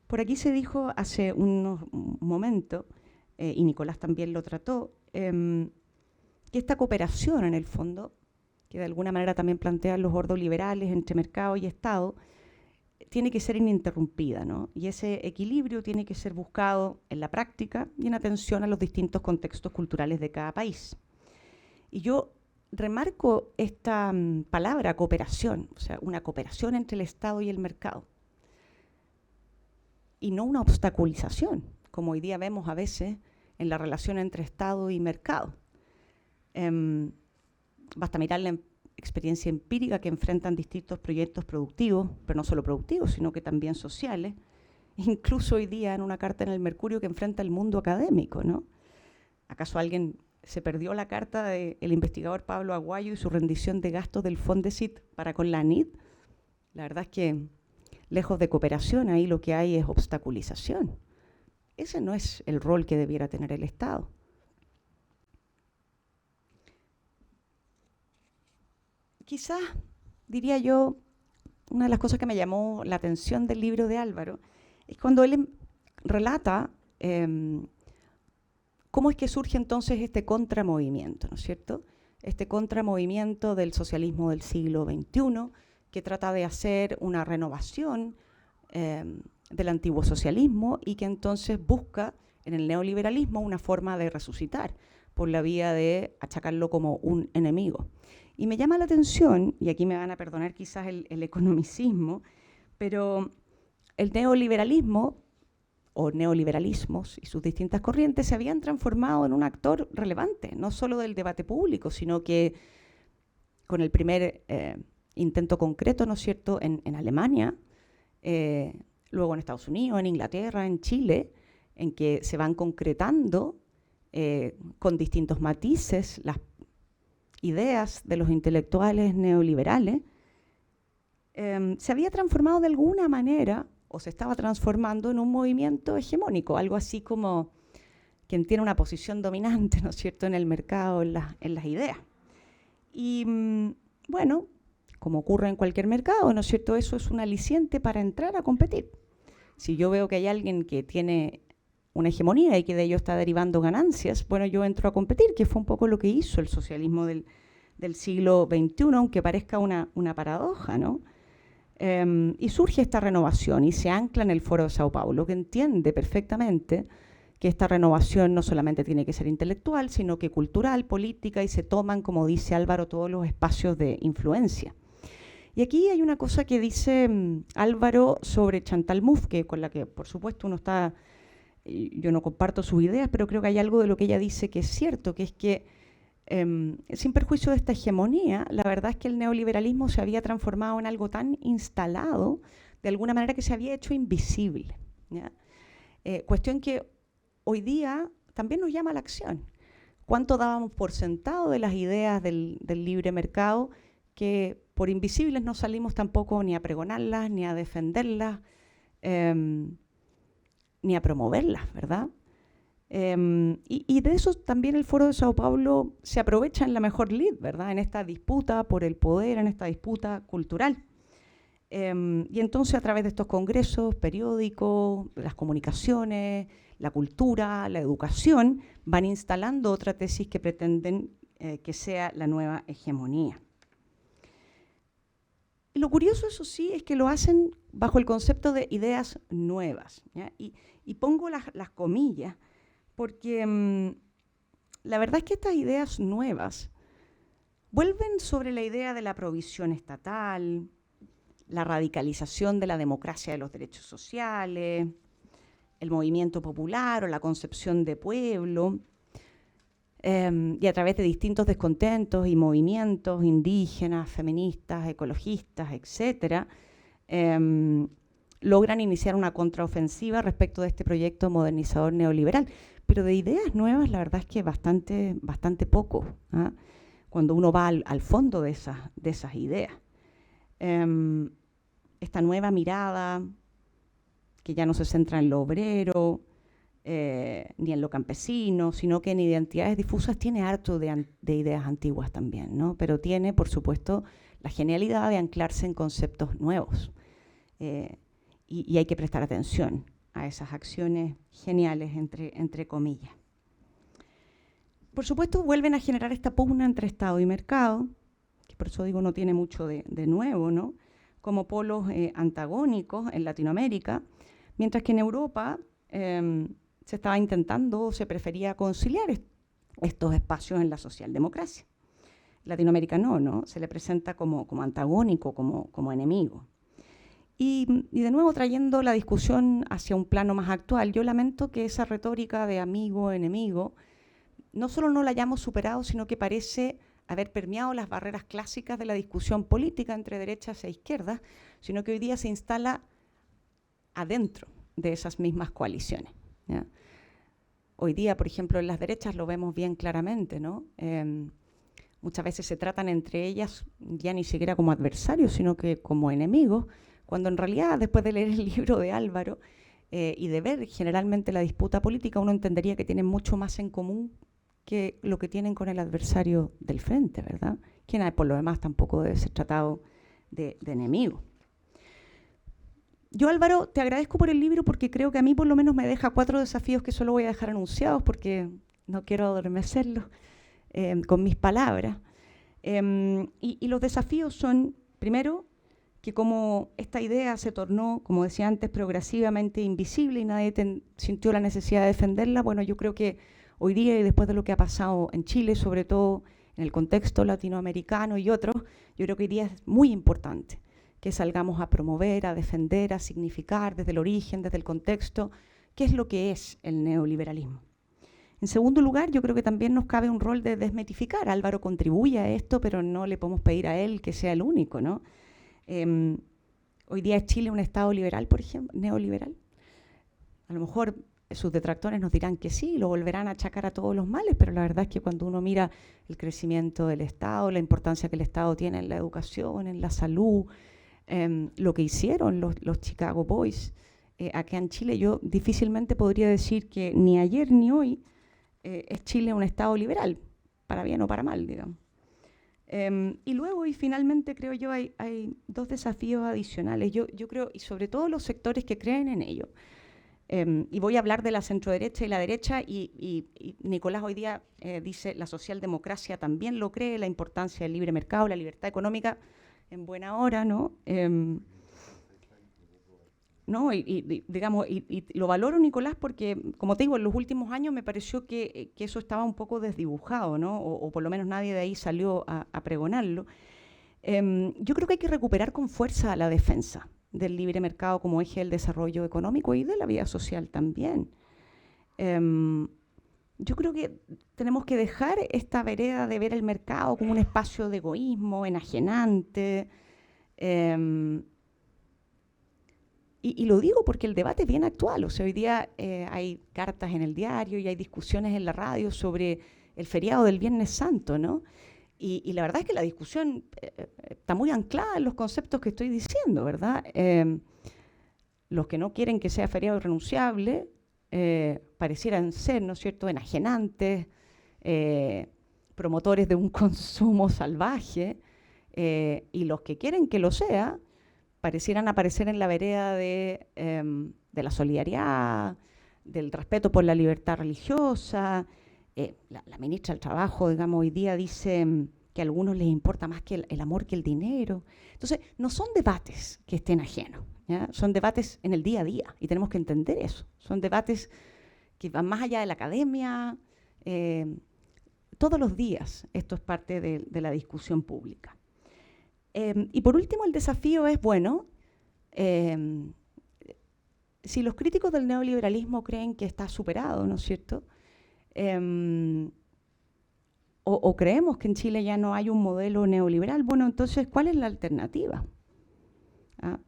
Por aquí se dijo hace unos momentos, y Nicolás también lo trató, que esta cooperación en el fondo, que de alguna manera también plantean los ordoliberales entre mercado y Estado, tiene que ser ininterrumpida, ¿no? Y ese equilibrio tiene que ser buscado en la práctica y en atención a los distintos contextos culturales de cada país. Y yo remarco esta palabra cooperación, o sea, una cooperación entre el Estado y el mercado, y no una obstaculización, como hoy día vemos a veces en la relación entre Estado y mercado. Basta mirar la experiencia empírica que enfrentan distintos proyectos productivos, pero no solo productivos, sino que también sociales, incluso hoy día en una carta en el Mercurio que enfrenta el mundo académico, ¿no? ¿Acaso alguien se perdió la carta del investigador Pablo Aguayo y su rendición de gastos del Fondesit para con la ANID? La verdad es que, lejos de cooperación, ahí lo que hay es obstaculización. Ese no es el rol que debiera tener el Estado. quizás, diría yo, una de las cosas que me llamó la atención del libro de Álvaro es cuando él relata cómo es que surge entonces este contramovimiento, ¿no es cierto? Este contramovimiento del socialismo del siglo XXI, que trata de hacer una renovación del antiguo socialismo y que entonces busca en el neoliberalismo una forma de resucitar por la vía de achacarlo como un enemigo. Y me llama la atención, y aquí me van a perdonar quizás el economicismo, pero el neoliberalismo o neoliberalismos y sus distintas corrientes se habían transformado en un actor relevante, no solo del debate público, sino que con el primer intento concreto, ¿no es cierto?, en Alemania, luego en Estados Unidos, en Inglaterra, en Chile, en que se van concretando con distintos matices las ideas de los intelectuales neoliberales, se había transformado de alguna manera, o se estaba transformando en un movimiento hegemónico, algo así como quien tiene una posición dominante, ¿no es cierto?, en el mercado, en las ideas. Y bueno, como ocurre en cualquier mercado, ¿no es cierto?, eso es un aliciente para entrar a competir. Si yo veo que hay alguien que tiene una hegemonía y que de ello está derivando ganancias, bueno, yo entro a competir, que fue un poco lo que hizo el socialismo del siglo XXI, aunque parezca una paradoja, ¿no? Y surge esta renovación y se ancla en el Foro de Sao Paulo, que entiende perfectamente que esta renovación no solamente tiene que ser intelectual, sino que cultural, política, y se toman, como dice Álvaro, todos los espacios de influencia. Y aquí hay una cosa que dice Álvaro sobre Chantal Mouffe, con la que, por supuesto, yo no comparto sus ideas, pero creo que hay algo de lo que ella dice que es cierto, que es que, sin perjuicio de esta hegemonía, la verdad es que el neoliberalismo se había transformado en algo tan instalado, de alguna manera, que se había hecho invisible, ¿ya? Cuestión que hoy día también nos llama a la acción. ¿Cuánto dábamos por sentado de las ideas del libre mercado que por invisibles no salimos tampoco ni a pregonarlas, ni a defenderlas, ni a promoverlas, ¿verdad? Y de eso también el Foro de Sao Paulo se aprovecha en la mejor lid, ¿verdad? En esta disputa por el poder, en esta disputa cultural. Y entonces a través de estos congresos, periódicos, las comunicaciones, la cultura, la educación, van instalando otra tesis que pretenden que sea la nueva hegemonía. Y lo curioso, eso sí, es que lo hacen bajo el concepto de ideas nuevas, ¿ya? Y pongo las comillas, porque la verdad es que estas ideas nuevas vuelven sobre la idea de la provisión estatal, la radicalización de la democracia de los derechos sociales, el movimiento popular o la concepción de pueblo, y a través de distintos descontentos y movimientos indígenas, feministas, ecologistas, etcétera, logran iniciar una contraofensiva respecto de este proyecto modernizador neoliberal. Pero de ideas nuevas, la verdad es que bastante poco, ¿ah? Cuando uno va al fondo de esas ideas. Esta nueva mirada que ya no se centra en lo obrero, ni en lo campesino, sino que en identidades difusas tiene harto de ideas antiguas también, ¿no? Pero tiene, por supuesto, la genialidad de anclarse en conceptos nuevos. Y hay que prestar atención a esas acciones geniales, entre comillas. Por supuesto, vuelven a generar esta pugna entre Estado y mercado, que por eso digo no tiene mucho de nuevo, ¿no? Como polos antagónicos en Latinoamérica, mientras que en Europa se estaba intentando, se prefería conciliar estos espacios en la socialdemocracia. Latinoamérica no, se le presenta como antagónico, como enemigo. Y de nuevo, trayendo la discusión hacia un plano más actual, yo lamento que esa retórica de amigo-enemigo no solo no la hayamos superado, sino que parece haber permeado las barreras clásicas de la discusión política entre derechas e izquierdas, sino que hoy día se instala adentro de esas mismas coaliciones, ¿ya? Hoy día, por ejemplo, en las derechas lo vemos bien claramente, ¿no? Muchas veces se tratan entre ellas ya ni siquiera como adversarios, sino que como enemigos, cuando en realidad, después de leer el libro de Álvaro y de ver generalmente la disputa política, uno entendería que tienen mucho más en común que lo que tienen con el adversario del frente, ¿verdad? Quien por lo demás tampoco debe ser tratado de enemigo. Yo, Álvaro, te agradezco por el libro porque creo que a mí por lo menos me deja 4 desafíos que solo voy a dejar anunciados porque no quiero adormecerlos con mis palabras. Y los desafíos son, primero, que como esta idea se tornó, como decía antes, progresivamente invisible y nadie sintió la necesidad de defenderla, bueno, yo creo que hoy día y después de lo que ha pasado en Chile, sobre todo en el contexto latinoamericano y otros, yo creo que hoy día es muy importante que salgamos a promover, a defender, a significar desde el origen, desde el contexto, qué es lo que es el neoliberalismo. En segundo lugar, yo creo que también nos cabe un rol de desmitificar. Álvaro contribuye a esto, pero no le podemos pedir a él que sea el único, ¿no? Hoy día es Chile un Estado liberal, por ejemplo, neoliberal. A lo mejor sus detractores nos dirán que sí, lo volverán a achacar a todos los males, pero la verdad es que cuando uno mira el crecimiento del Estado, la importancia que el Estado tiene en la educación, en la salud, lo que hicieron los Chicago Boys acá en Chile, yo difícilmente podría decir que ni ayer ni hoy es Chile un Estado liberal, para bien o para mal, digamos. Y luego, y finalmente, creo yo, hay 2 desafíos adicionales. Yo creo, y sobre todo los sectores que creen en ello. Y voy a hablar de la centroderecha y la derecha, y Nicolás hoy día dice la socialdemocracia también lo cree, la importancia del libre mercado, la libertad económica, en buena hora, ¿no? ¿No? Digamos, lo valoro, Nicolás, porque, como te digo, en los últimos años me pareció que eso estaba un poco desdibujado, ¿no? O por lo menos nadie de ahí salió a pregonarlo. Yo creo que hay que recuperar con fuerza la defensa del libre mercado como eje del desarrollo económico y de la vida social también. Yo creo que tenemos que dejar esta vereda de ver el mercado como un espacio de egoísmo, enajenante. Y lo digo porque el debate es bien actual. O sea, hoy día hay cartas en el diario y hay discusiones en la radio sobre el feriado del Viernes Santo, ¿no? Y la verdad es que la discusión está muy anclada en los conceptos que estoy diciendo, ¿verdad? Los que no quieren que sea feriado irrenunciable parecieran ser, ¿no es cierto?, enajenantes, promotores de un consumo salvaje, y los que quieren que lo sea parecieran aparecer en la vereda de la solidaridad, del respeto por la libertad religiosa. La ministra del Trabajo, digamos, hoy día dice que a algunos les importa más que el amor que el dinero. Entonces, no son debates que estén ajenos, ¿ya? Son debates en el día a día y tenemos que entender eso. Son debates que van más allá de la academia. Todos los días esto es parte de la discusión pública. Y por último, el desafío es, bueno, si los críticos del neoliberalismo creen que está superado, ¿no es cierto?, o creemos que en Chile ya no hay un modelo neoliberal, bueno, entonces, ¿cuál es la alternativa? ¿Ah?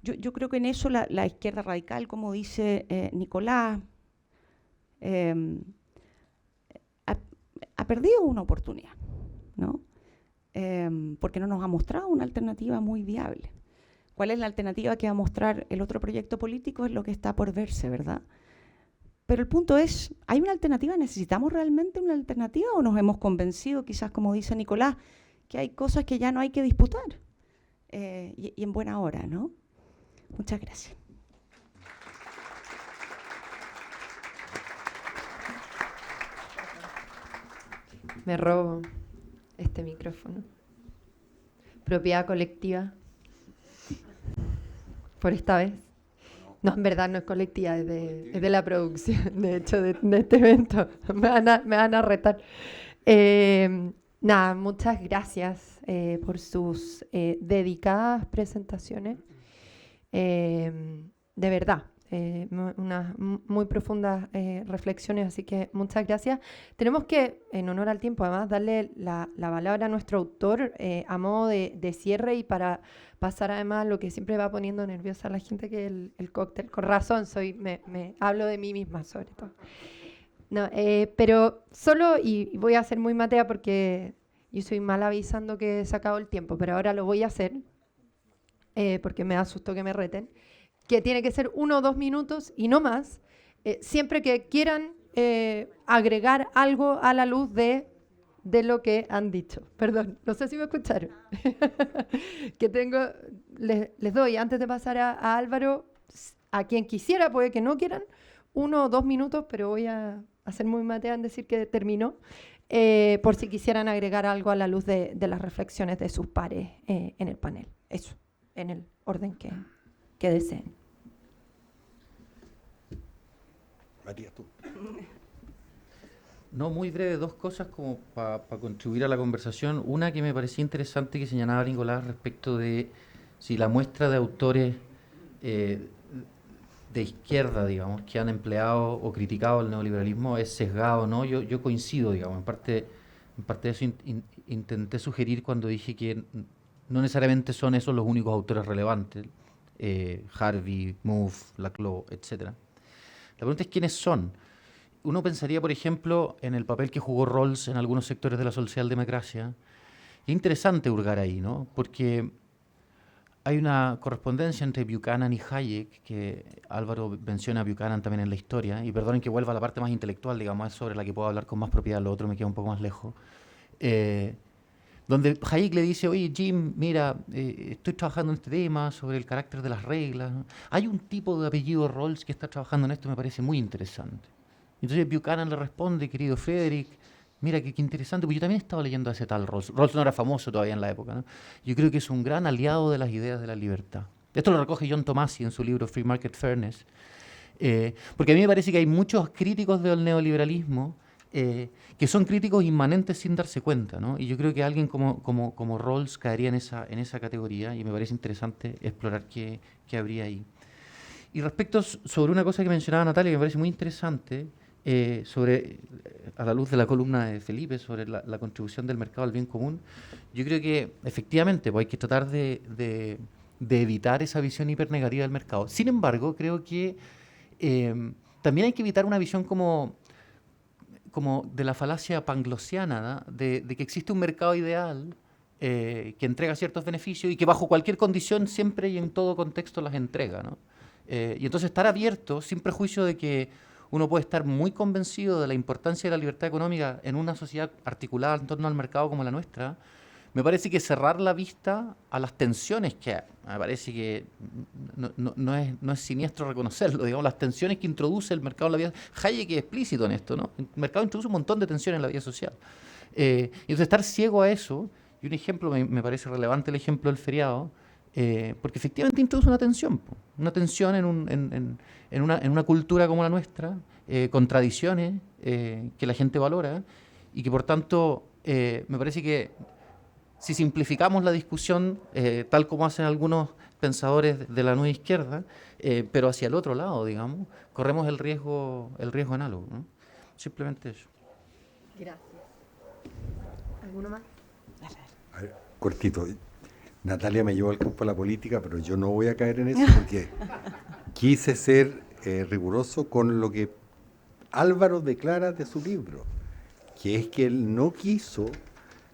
Yo creo que en eso la izquierda radical, como dice Nicolás, ha perdido una oportunidad, ¿no? Porque no nos ha mostrado una alternativa muy viable. ¿Cuál es la alternativa que va a mostrar el otro proyecto político? Es lo que está por verse, ¿verdad? Pero el punto es, ¿hay una alternativa? ¿Necesitamos realmente una alternativa o nos hemos convencido, quizás como dice Nicolás, que hay cosas que ya no hay que disputar? Y en buena hora, ¿no? Muchas gracias. Me robo este micrófono. Propiedad colectiva. Por esta vez. No, en verdad no es colectiva, es de la producción, de hecho, de este evento. Me van a retar. Nada, muchas gracias por sus dedicadas presentaciones. De verdad, unas muy profundas reflexiones, así que muchas gracias. Tenemos que, en honor al tiempo, además, darle la palabra a nuestro autor a modo de cierre y para pasar además lo que siempre va poniendo nerviosa a la gente, que es el cóctel. Con razón, me hablo de mí misma sobre todo. No, pero solo, y voy a ser muy matea porque yo soy mal avisando que se acabó el tiempo, pero ahora lo voy a hacer porque me asustó que me reten, que tiene que ser 1 o 2 minutos y no más, siempre que quieran agregar algo a la luz de lo que han dicho. Perdón, no sé si me escucharon. Les doy, antes de pasar a Álvaro, a quien quisiera, puede que no quieran, 1 o 2 minutos, pero voy a hacer muy matea en decir que terminó, por si quisieran agregar algo a la luz de las reflexiones de sus pares en el panel. Eso, en el orden que deseen. Matías, tú. No, muy breve, 2 cosas como para contribuir a la conversación. Una que me parecía interesante que señalaba Nicolás respecto de si la muestra de autores de izquierda, digamos, que han empleado o criticado el neoliberalismo es sesgado, ¿no? Yo coincido, digamos, en parte de eso intenté sugerir cuando dije que no necesariamente son esos los únicos autores relevantes, Harvey, Mouffe, Laclau, etc. La pregunta es quiénes son. Uno pensaría, por ejemplo, en el papel que jugó Rawls en algunos sectores de la socialdemocracia. Es interesante hurgar ahí, ¿no? Porque hay una correspondencia entre Buchanan y Hayek, que Álvaro menciona a Buchanan también en la historia, y perdonen que vuelva a la parte más intelectual, digamos, es sobre la que puedo hablar con más propiedad, lo otro me queda un poco más lejos. Donde Hayek le dice, oye Jim, mira, estoy trabajando en este tema sobre el carácter de las reglas, ¿no? Hay un tipo de apellido Rawls que está trabajando en esto, me parece muy interesante. Entonces Buchanan le responde, querido Frederick, mira qué interesante, porque yo también estaba leyendo a ese tal Rawls. Rawls no era famoso todavía en la época, ¿no? Yo creo que es un gran aliado de las ideas de la libertad. Esto lo recoge John Tomasi en su libro Free Market Fairness, porque a mí me parece que hay muchos críticos del neoliberalismo que son críticos inmanentes sin darse cuenta, ¿no? Y yo creo que alguien como Rawls caería en esa categoría, y me parece interesante explorar qué habría ahí. Y respecto sobre una cosa que mencionaba Natalia, que me parece muy interesante, a la luz de la columna de Felipe, sobre la contribución del mercado al bien común, yo creo que efectivamente pues, hay que tratar de evitar esa visión hipernegativa del mercado. Sin embargo, creo que también hay que evitar una visión como de la falacia panglosiana, ¿no? de que existe un mercado ideal que entrega ciertos beneficios y que bajo cualquier condición siempre y en todo contexto las entrega, ¿no? Y entonces estar abierto, sin prejuicio de que uno puede estar muy convencido de la importancia de la libertad económica en una sociedad articulada en torno al mercado como la nuestra, me parece que cerrar la vista a las tensiones que me parece que no es siniestro reconocerlo, digamos, las tensiones que introduce el mercado en la vida. Hayek es explícito en esto, ¿no? El mercado introduce un montón de tensiones en la vida social. Y entonces estar ciego a eso, y un ejemplo, me parece relevante el ejemplo del feriado, porque efectivamente introduce una tensión en una cultura como la nuestra, con tradiciones que la gente valora, y que por tanto me parece que si simplificamos la discusión, tal como hacen algunos pensadores de la nueva izquierda, pero hacia el otro lado, digamos, corremos el riesgo análogo, ¿no? Simplemente eso. Gracias. ¿Alguno más? A ver, cortito. Natalia me llevó al campo de la política, pero yo no voy a caer en eso porque quise ser riguroso con lo que Álvaro declara de su libro, que es que él no quiso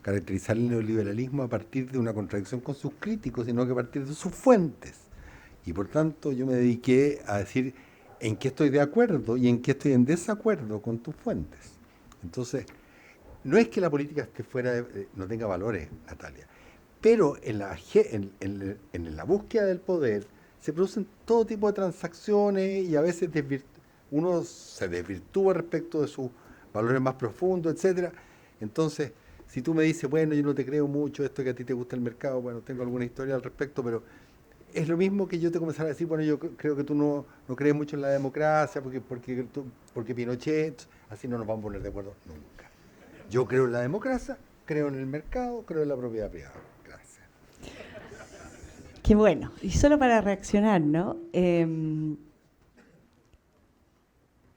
caracterizar el neoliberalismo a partir de una contradicción con sus críticos, sino que a partir de sus fuentes. Y por tanto yo me dediqué a decir en qué estoy de acuerdo y en qué estoy en desacuerdo con tus fuentes. Entonces, no es que la política esté fuera no tenga valores, Natalia, pero en la búsqueda del poder se producen todo tipo de transacciones y a veces uno se desvirtúa respecto de sus valores más profundos, etcétera. Entonces, si tú me dices, bueno, yo no te creo mucho, esto que a ti te gusta el mercado, bueno, tengo alguna historia al respecto, pero es lo mismo que yo te comenzara a decir, bueno, yo creo que tú no crees mucho en la democracia, porque Pinochet, así no nos vamos a poner de acuerdo nunca. Yo creo en la democracia, creo en el mercado, creo en la propiedad privada. Gracias. Qué bueno. Y solo para reaccionar, ¿no?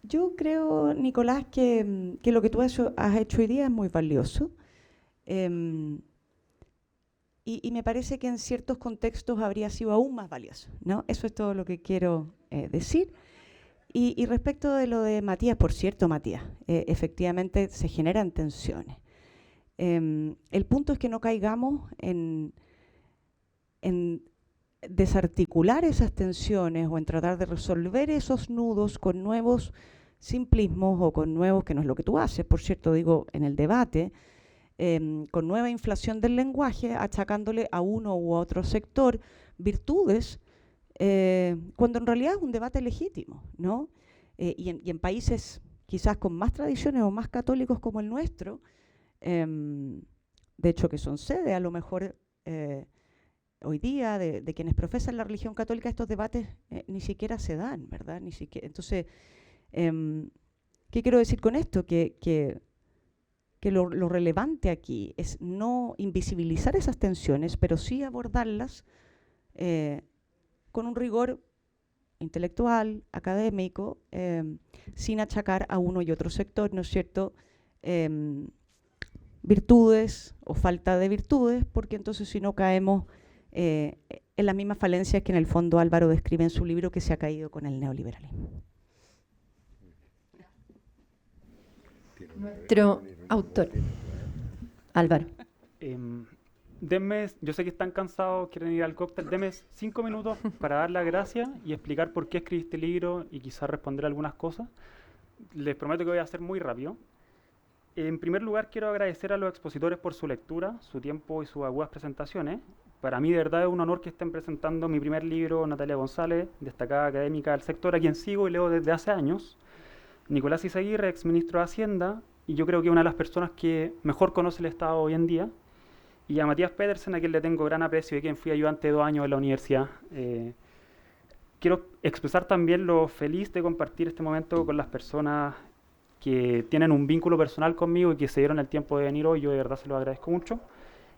Yo creo, Nicolás, que lo que tú has hecho hoy día es muy valioso. Y me parece que en ciertos contextos habría sido aún más valioso, ¿no? Eso es todo lo que quiero decir. Y respecto de lo de Matías, por cierto, Matías, efectivamente se generan tensiones. El punto es que no caigamos en desarticular esas tensiones o en tratar de resolver esos nudos con nuevos simplismos o con nuevos, que no es lo que tú haces, por cierto, digo, en el debate, con nueva inflación del lenguaje, achacándole a uno u otro sector virtudes, cuando en realidad es un debate legítimo, ¿no? Y en países quizás con más tradiciones o más católicos como el nuestro, de hecho que son sede a lo mejor hoy día de quienes profesan la religión católica, estos debates ni siquiera se dan, ¿verdad? Ni siquiera. Entonces, ¿qué quiero decir con esto? Que lo relevante aquí es no invisibilizar esas tensiones, pero sí abordarlas con un rigor intelectual, académico, sin achacar a uno y otro sector, ¿no es cierto?, virtudes o falta de virtudes, porque entonces si no caemos en las mismas falencias que en el fondo Álvaro describe en su libro, que se ha caído con el neoliberalismo. Nuestro autor, Álvaro. Denme, yo sé que están cansados, quieren ir al cóctel, denme 5 minutos para dar las gracias y explicar por qué escribí este libro y quizás responder algunas cosas. Les prometo que voy a hacer muy rápido. En primer lugar, quiero agradecer a los expositores por su lectura, su tiempo y sus agudas presentaciones. Para mí, de verdad, es un honor que estén presentando mi primer libro, Natalia González, destacada académica del sector, a quien sigo y leo desde hace años. Nicolás Izaguirre, exministro de Hacienda, y yo creo que una de las personas que mejor conoce el Estado hoy en día. Y a Matías Pedersen, a quien le tengo gran aprecio y a quien fui ayudante 2 años en la universidad. Quiero expresar también lo feliz de compartir este momento con las personas que tienen un vínculo personal conmigo y que se dieron el tiempo de venir hoy. Yo de verdad se lo agradezco mucho.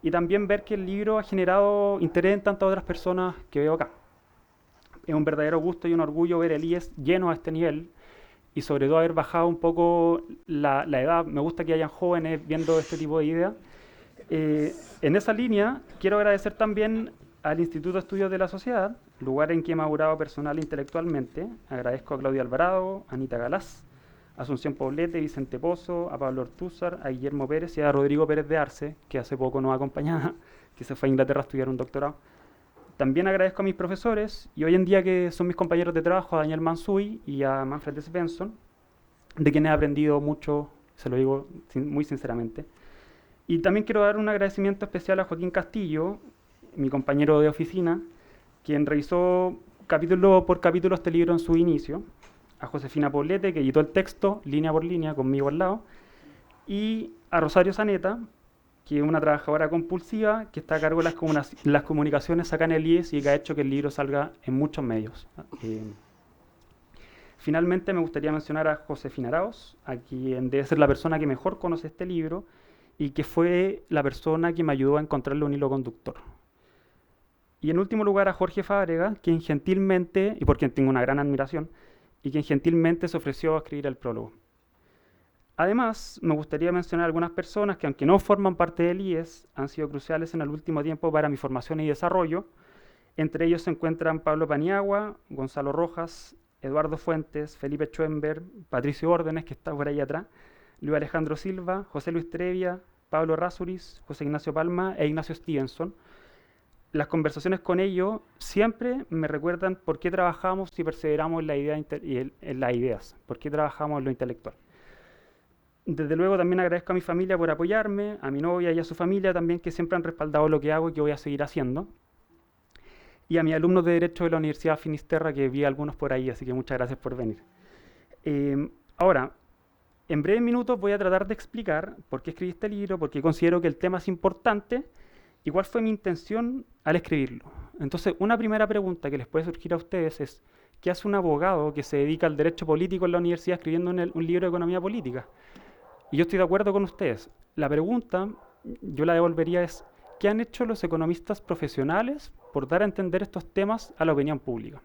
Y también ver que el libro ha generado interés en tantas otras personas que veo acá. Es un verdadero gusto y un orgullo ver el IES lleno a este nivel y sobre todo haber bajado un poco la edad. Me gusta que hayan jóvenes viendo este tipo de ideas. En esa línea, quiero agradecer también al Instituto de Estudios de la Sociedad, lugar en que he madurado personal e intelectualmente. Agradezco a Claudia Alvarado, a Anita Galás, a Asunción Poblete, Vicente Pozo, a Pablo Ortúzar, a Guillermo Pérez y a Rodrigo Pérez de Arce, que hace poco nos acompañaba, que se fue a Inglaterra a estudiar un doctorado. También agradezco a mis profesores, y hoy en día que son mis compañeros de trabajo, a Daniel Mansuy y a Manfred Svensson, de quienes he aprendido mucho, se lo digo muy sinceramente. Y también quiero dar un agradecimiento especial a Joaquín Castillo, mi compañero de oficina, quien revisó capítulo por capítulo este libro en su inicio, a Josefina Poblete, que editó el texto línea por línea conmigo al lado, y a Rosario Zaneta, que es una trabajadora compulsiva que está a cargo de las comunicaciones acá en el IES y que ha hecho que el libro salga en muchos medios. Finalmente me gustaría mencionar a Josefina Arauz, a quien debe ser la persona que mejor conoce este libro, y que fue la persona que me ayudó a encontrarle un hilo conductor. Y en último lugar a Jorge Fábrega, quien gentilmente, y por quien tengo una gran admiración, y quien gentilmente se ofreció a escribir el prólogo. Además, me gustaría mencionar a algunas personas que, aunque no forman parte del IES, han sido cruciales en el último tiempo para mi formación y desarrollo. Entre ellos se encuentran Pablo Paniagua, Gonzalo Rojas, Eduardo Fuentes, Felipe Schoenberg, Patricio Órdenes, que está por ahí atrás, Luis Alejandro Silva, José Luis Trevia, Pablo Rasuris, José Ignacio Palma e Ignacio Stevenson. Las conversaciones con ellos siempre me recuerdan por qué trabajamos y perseveramos en las ideas, por qué trabajamos en lo intelectual. Desde luego también agradezco a mi familia por apoyarme, a mi novia y a su familia también, que siempre han respaldado lo que hago y que voy a seguir haciendo. Y a mis alumnos de Derecho de la Universidad de Finisterra, que vi algunos por ahí, así que muchas gracias por venir. Ahora, en breves minutos voy a tratar de explicar por qué escribí este libro, por qué considero que el tema es importante y cuál fue mi intención al escribirlo. Entonces, una primera pregunta que les puede surgir a ustedes es: ¿qué hace un abogado que se dedica al derecho político en la universidad escribiendo un libro de economía política? Y yo estoy de acuerdo con ustedes. La pregunta, yo la devolvería, es: ¿qué han hecho los economistas profesionales por dar a entender estos temas a la opinión pública?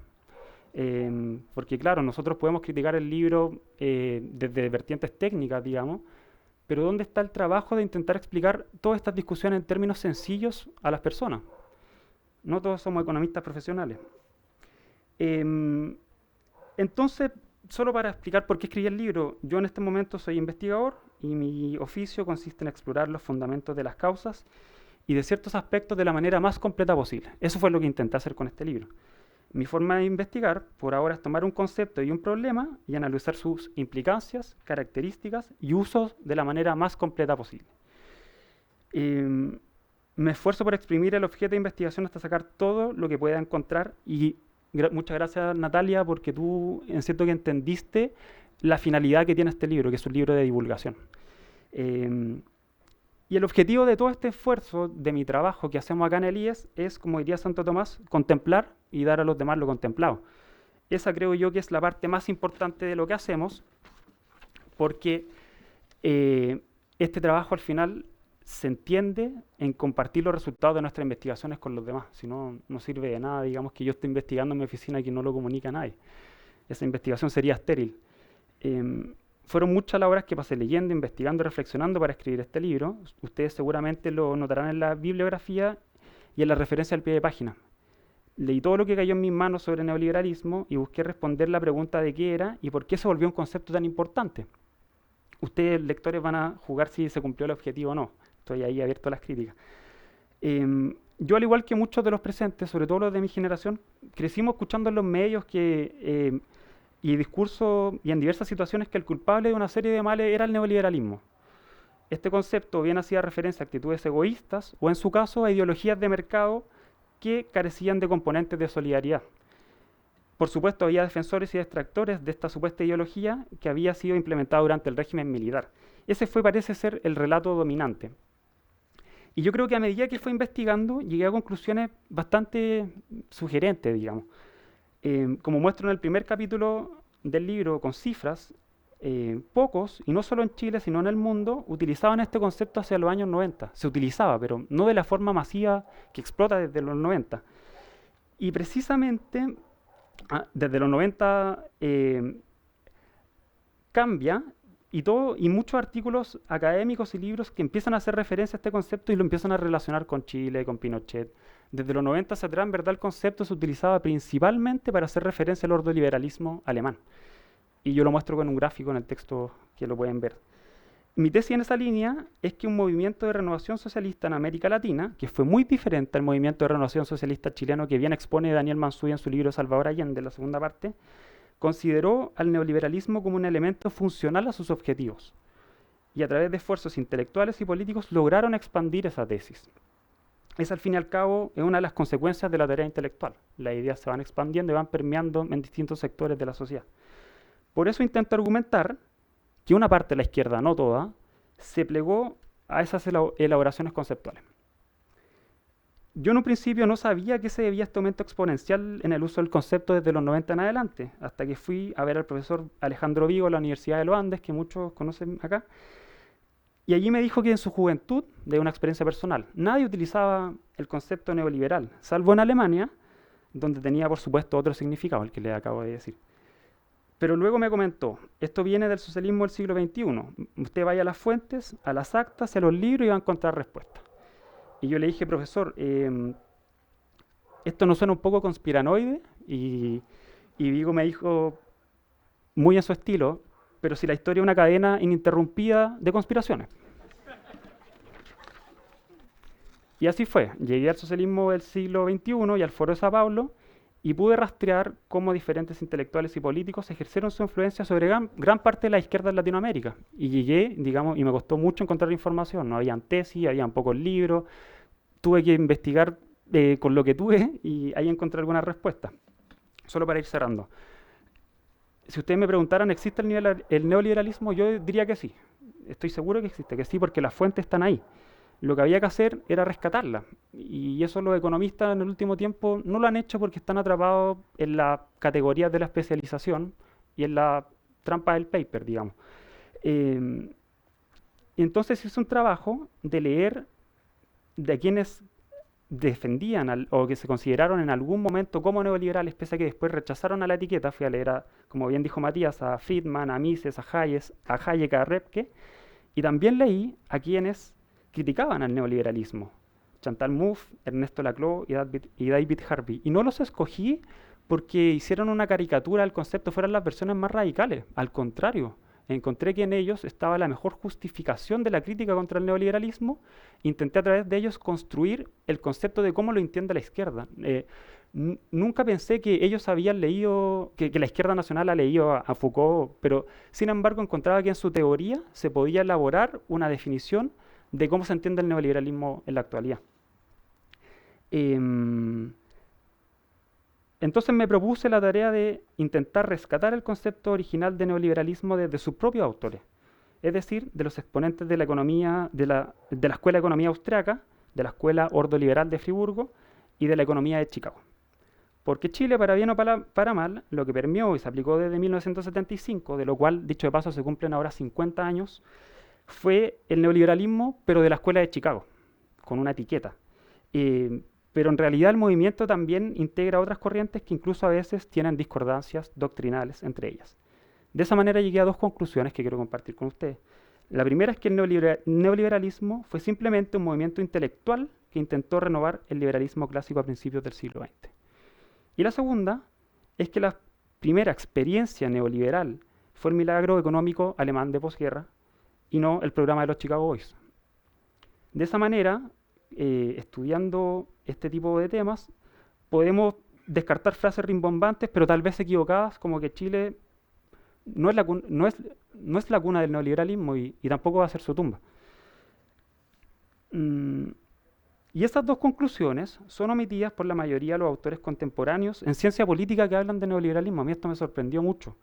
Porque claro, nosotros podemos criticar el libro desde vertientes técnicas, digamos, pero ¿dónde está el trabajo de intentar explicar todas estas discusiones en términos sencillos a las personas? No todos somos economistas profesionales. Entonces, solo para explicar por qué escribí el libro, yo en este momento soy investigador y mi oficio consiste en explorar los fundamentos de las causas y de ciertos aspectos de la manera más completa posible. Eso fue lo que intenté hacer con este libro. Mi forma de investigar, por ahora, es tomar un concepto y un problema y analizar sus implicancias, características y usos de la manera más completa posible. Me esfuerzo por exprimir el objeto de investigación hasta sacar todo lo que pueda encontrar y muchas gracias, Natalia, porque tú siento que entendiste la finalidad que tiene este libro, que es un libro de divulgación. Y el objetivo de todo este esfuerzo de mi trabajo que hacemos acá en el IES es, como diría Santo Tomás, contemplar y dar a los demás lo contemplado. Esa creo yo que es la parte más importante de lo que hacemos, porque este trabajo al final se entiende en compartir los resultados de nuestras investigaciones con los demás. Si no, no sirve de nada, digamos, que yo esté investigando en mi oficina y que no lo comunica a nadie. Esa investigación sería estéril. Fueron muchas las horas que pasé leyendo, investigando, reflexionando para escribir este libro. Ustedes seguramente lo notarán en la bibliografía y en la referencia al pie de página. Leí todo lo que cayó en mis manos sobre neoliberalismo y busqué responder la pregunta de qué era y por qué se volvió un concepto tan importante. Ustedes, lectores, van a jugar si se cumplió el objetivo o no. Estoy ahí abierto a las críticas. Yo, al igual que muchos de los presentes, sobre todo los de mi generación, crecimos escuchando en los medios y discursos y en diversas situaciones que el culpable de una serie de males era el neoliberalismo. Este concepto bien hacía referencia a actitudes egoístas o, en su caso, a ideologías de mercado que carecían de componentes de solidaridad. Por supuesto, había defensores y detractores de esta supuesta ideología que había sido implementada durante el régimen militar. Ese parece ser, el relato dominante. Y yo creo que a medida que fue investigando, llegué a conclusiones bastante sugerentes, digamos. Como muestro en el primer capítulo del libro con cifras, pocos, y no solo en Chile, sino en el mundo, utilizaban este concepto hacia los años 90. Se utilizaba, pero no de la forma masiva que explota desde los 90. Y precisamente, desde los 90 cambia, y muchos artículos académicos y libros que empiezan a hacer referencia a este concepto y lo empiezan a relacionar con Chile, con Pinochet. Desde los 90 hacia atrás, en verdad, el concepto se utilizaba principalmente para hacer referencia al ordoliberalismo alemán. Y yo lo muestro con un gráfico en el texto que lo pueden ver. Mi tesis en esa línea es que un movimiento de renovación socialista en América Latina, que fue muy diferente al movimiento de renovación socialista chileno que bien expone Daniel Mansuy en su libro Salvador Allende, la segunda parte, consideró al neoliberalismo como un elemento funcional a sus objetivos. Y a través de esfuerzos intelectuales y políticos lograron expandir esa tesis. Esa, al fin y al cabo, es una de las consecuencias de la tarea intelectual. Las ideas se van expandiendo y van permeando en distintos sectores de la sociedad. Por eso intento argumentar que una parte de la izquierda, no toda, se plegó a esas elaboraciones conceptuales. Yo en un principio no sabía que se debía este aumento exponencial en el uso del concepto desde los 90 en adelante, hasta que fui a ver al profesor Alejandro Vigo en la Universidad de los Andes, que muchos conocen acá, y allí me dijo que en su juventud, de una experiencia personal, nadie utilizaba el concepto neoliberal, salvo en Alemania, donde tenía por supuesto otro significado, el que le acabo de decir. Pero luego me comentó, esto viene del socialismo del siglo XXI, usted vaya a las fuentes, a las actas, a los libros y va a encontrar respuestas. Y yo le dije, profesor, ¿esto no suena un poco conspiranoide? Y Vigo me dijo, muy en su estilo, pero si la historia es una cadena ininterrumpida de conspiraciones. Y así fue. Llegué al socialismo del siglo XXI y al Foro de Sao Paulo y pude rastrear cómo diferentes intelectuales y políticos ejercieron su influencia sobre gran parte de la izquierda en Latinoamérica. Y llegué, digamos, y me costó mucho encontrar información. No habían tesis, habían pocos libros. Tuve que investigar con lo que tuve y ahí encontré algunas respuestas. Solo para ir cerrando. Si ustedes me preguntaran, ¿existe el neoliberalismo? Yo diría que sí. Estoy seguro que existe, que sí, porque las fuentes están ahí. Lo que había que hacer era rescatarlas. Y eso los economistas en el último tiempo no lo han hecho porque están atrapados en la categoría de la especialización y en la trampa del paper, digamos. Y entonces hice un trabajo de leer de quienes defendían o que se consideraron en algún momento como neoliberales, pese a que después rechazaron a la etiqueta. Fui a leer, como bien dijo Matías, a Friedman, a Mises, a Hayek, a Repke, y también leí a quienes criticaban al neoliberalismo, Chantal Mouffe, Ernesto Laclau y David Harvey. Y no los escogí porque hicieron una caricatura del concepto, fueran las versiones más radicales. Al contrario, encontré que en ellos estaba la mejor justificación de la crítica contra el neoliberalismo. Intenté a través de ellos construir el concepto de cómo lo entiende la izquierda. Nunca pensé que ellos habían leído, que la izquierda nacional ha leído a Foucault, pero sin embargo encontraba que en su teoría se podía elaborar una definición de cómo se entiende el neoliberalismo en la actualidad. Entonces me propuse la tarea de intentar rescatar el concepto original de neoliberalismo desde sus propios autores, es decir, de los exponentes de la economía, de la Escuela de Economía Austriaca, de la Escuela Ordoliberal de Friburgo y de la Economía de Chicago. Porque Chile, para bien o para mal, lo que permeó y se aplicó desde 1975, de lo cual, dicho de paso, se cumplen ahora 50 años, fue el neoliberalismo, pero de la Escuela de Chicago, con una etiqueta. Pero en realidad el movimiento también integra otras corrientes que incluso a veces tienen discordancias doctrinales entre ellas. De esa manera llegué a dos conclusiones que quiero compartir con ustedes. La primera es que el neoliberalismo fue simplemente un movimiento intelectual que intentó renovar el liberalismo clásico a principios del siglo XX. Y la segunda es que la primera experiencia neoliberal fue el milagro económico alemán de posguerra y no el programa de los Chicago Boys. De esa manera, estudiando este tipo de temas, podemos descartar frases rimbombantes, pero tal vez equivocadas, como que Chile no es la cuna del neoliberalismo y tampoco va a ser su tumba. Y estas dos conclusiones son omitidas por la mayoría de los autores contemporáneos en ciencia política que hablan de neoliberalismo. A mí esto me sorprendió mucho.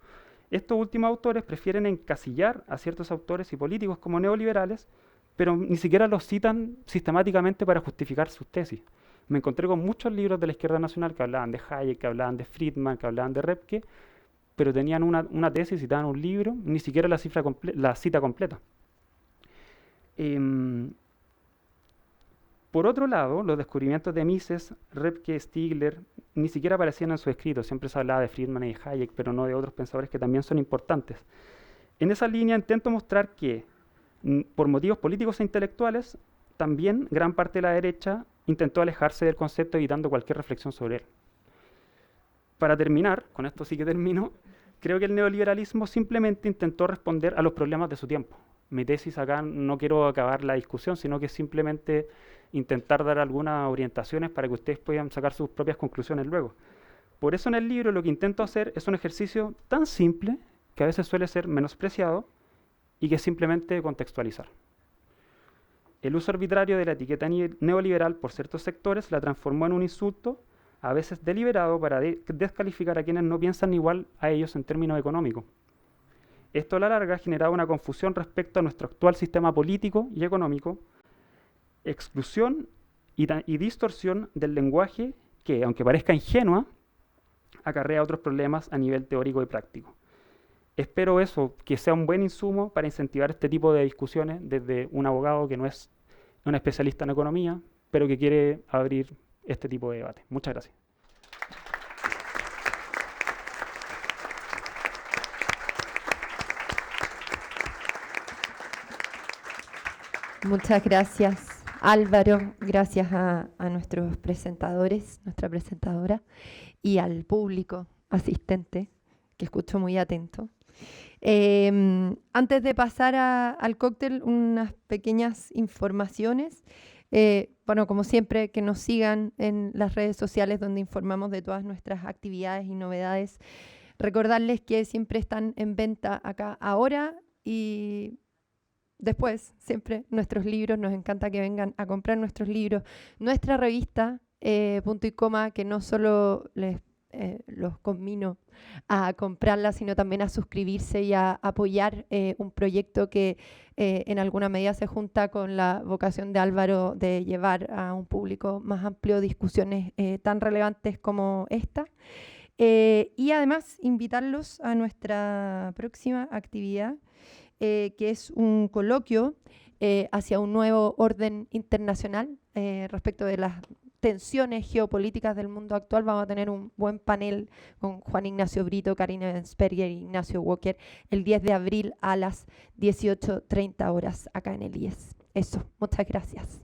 Estos últimos autores prefieren encasillar a ciertos autores y políticos como neoliberales, pero ni siquiera los citan sistemáticamente para justificar sus tesis. Me encontré con muchos libros de la izquierda nacional que hablaban de Hayek, que hablaban de Friedman, que hablaban de Repke, pero tenían una tesis, citaban un libro, ni siquiera la cita completa. Por otro lado, los descubrimientos de Mises, Repke, Stigler, ni siquiera aparecían en sus escritos. Siempre se hablaba de Friedman y de Hayek, pero no de otros pensadores que también son importantes. En esa línea intento mostrar que, por motivos políticos e intelectuales, también gran parte de la derecha intentó alejarse del concepto evitando cualquier reflexión sobre él. Para terminar, con esto sí que termino, creo que el neoliberalismo simplemente intentó responder a los problemas de su tiempo. Mi tesis acá no quiero acabar la discusión, sino que simplemente intentar dar algunas orientaciones para que ustedes puedan sacar sus propias conclusiones luego. Por eso en el libro lo que intento hacer es un ejercicio tan simple que a veces suele ser menospreciado y que es simplemente contextualizar. El uso arbitrario de la etiqueta neoliberal por ciertos sectores la transformó en un insulto, a veces deliberado, para descalificar a quienes no piensan igual a ellos en términos económicos. Esto a la larga ha generado una confusión respecto a nuestro actual sistema político y económico, exclusión y distorsión del lenguaje que, aunque parezca ingenua, acarrea otros problemas a nivel teórico y práctico. Espero eso, que sea un buen insumo para incentivar este tipo de discusiones desde un abogado que no es un especialista en economía, pero que quiere abrir este tipo de debate. Muchas gracias. Muchas gracias, Álvaro. Gracias a nuestros presentadores, nuestra presentadora, y al público asistente, que escuchó muy atento. Antes de pasar al cóctel, unas pequeñas informaciones. Bueno, como siempre, que nos sigan en las redes sociales donde informamos de todas nuestras actividades y novedades. Recordarles que siempre están en venta acá ahora y después, siempre nuestros libros. Nos encanta que vengan a comprar nuestros libros. Nuestra revista, Punto y Coma, que no solo los conmino a comprarla, sino también a suscribirse y a apoyar un proyecto que en alguna medida se junta con la vocación de Álvaro de llevar a un público más amplio discusiones tan relevantes como esta. Y además invitarlos a nuestra próxima actividad, que es un coloquio hacia un nuevo orden internacional respecto de las tensiones geopolíticas del mundo actual. Vamos a tener un buen panel con Juan Ignacio Brito, Karina Ensperger e Ignacio Walker el 10 de abril a las 18:30 horas acá en el IES. Eso, muchas gracias.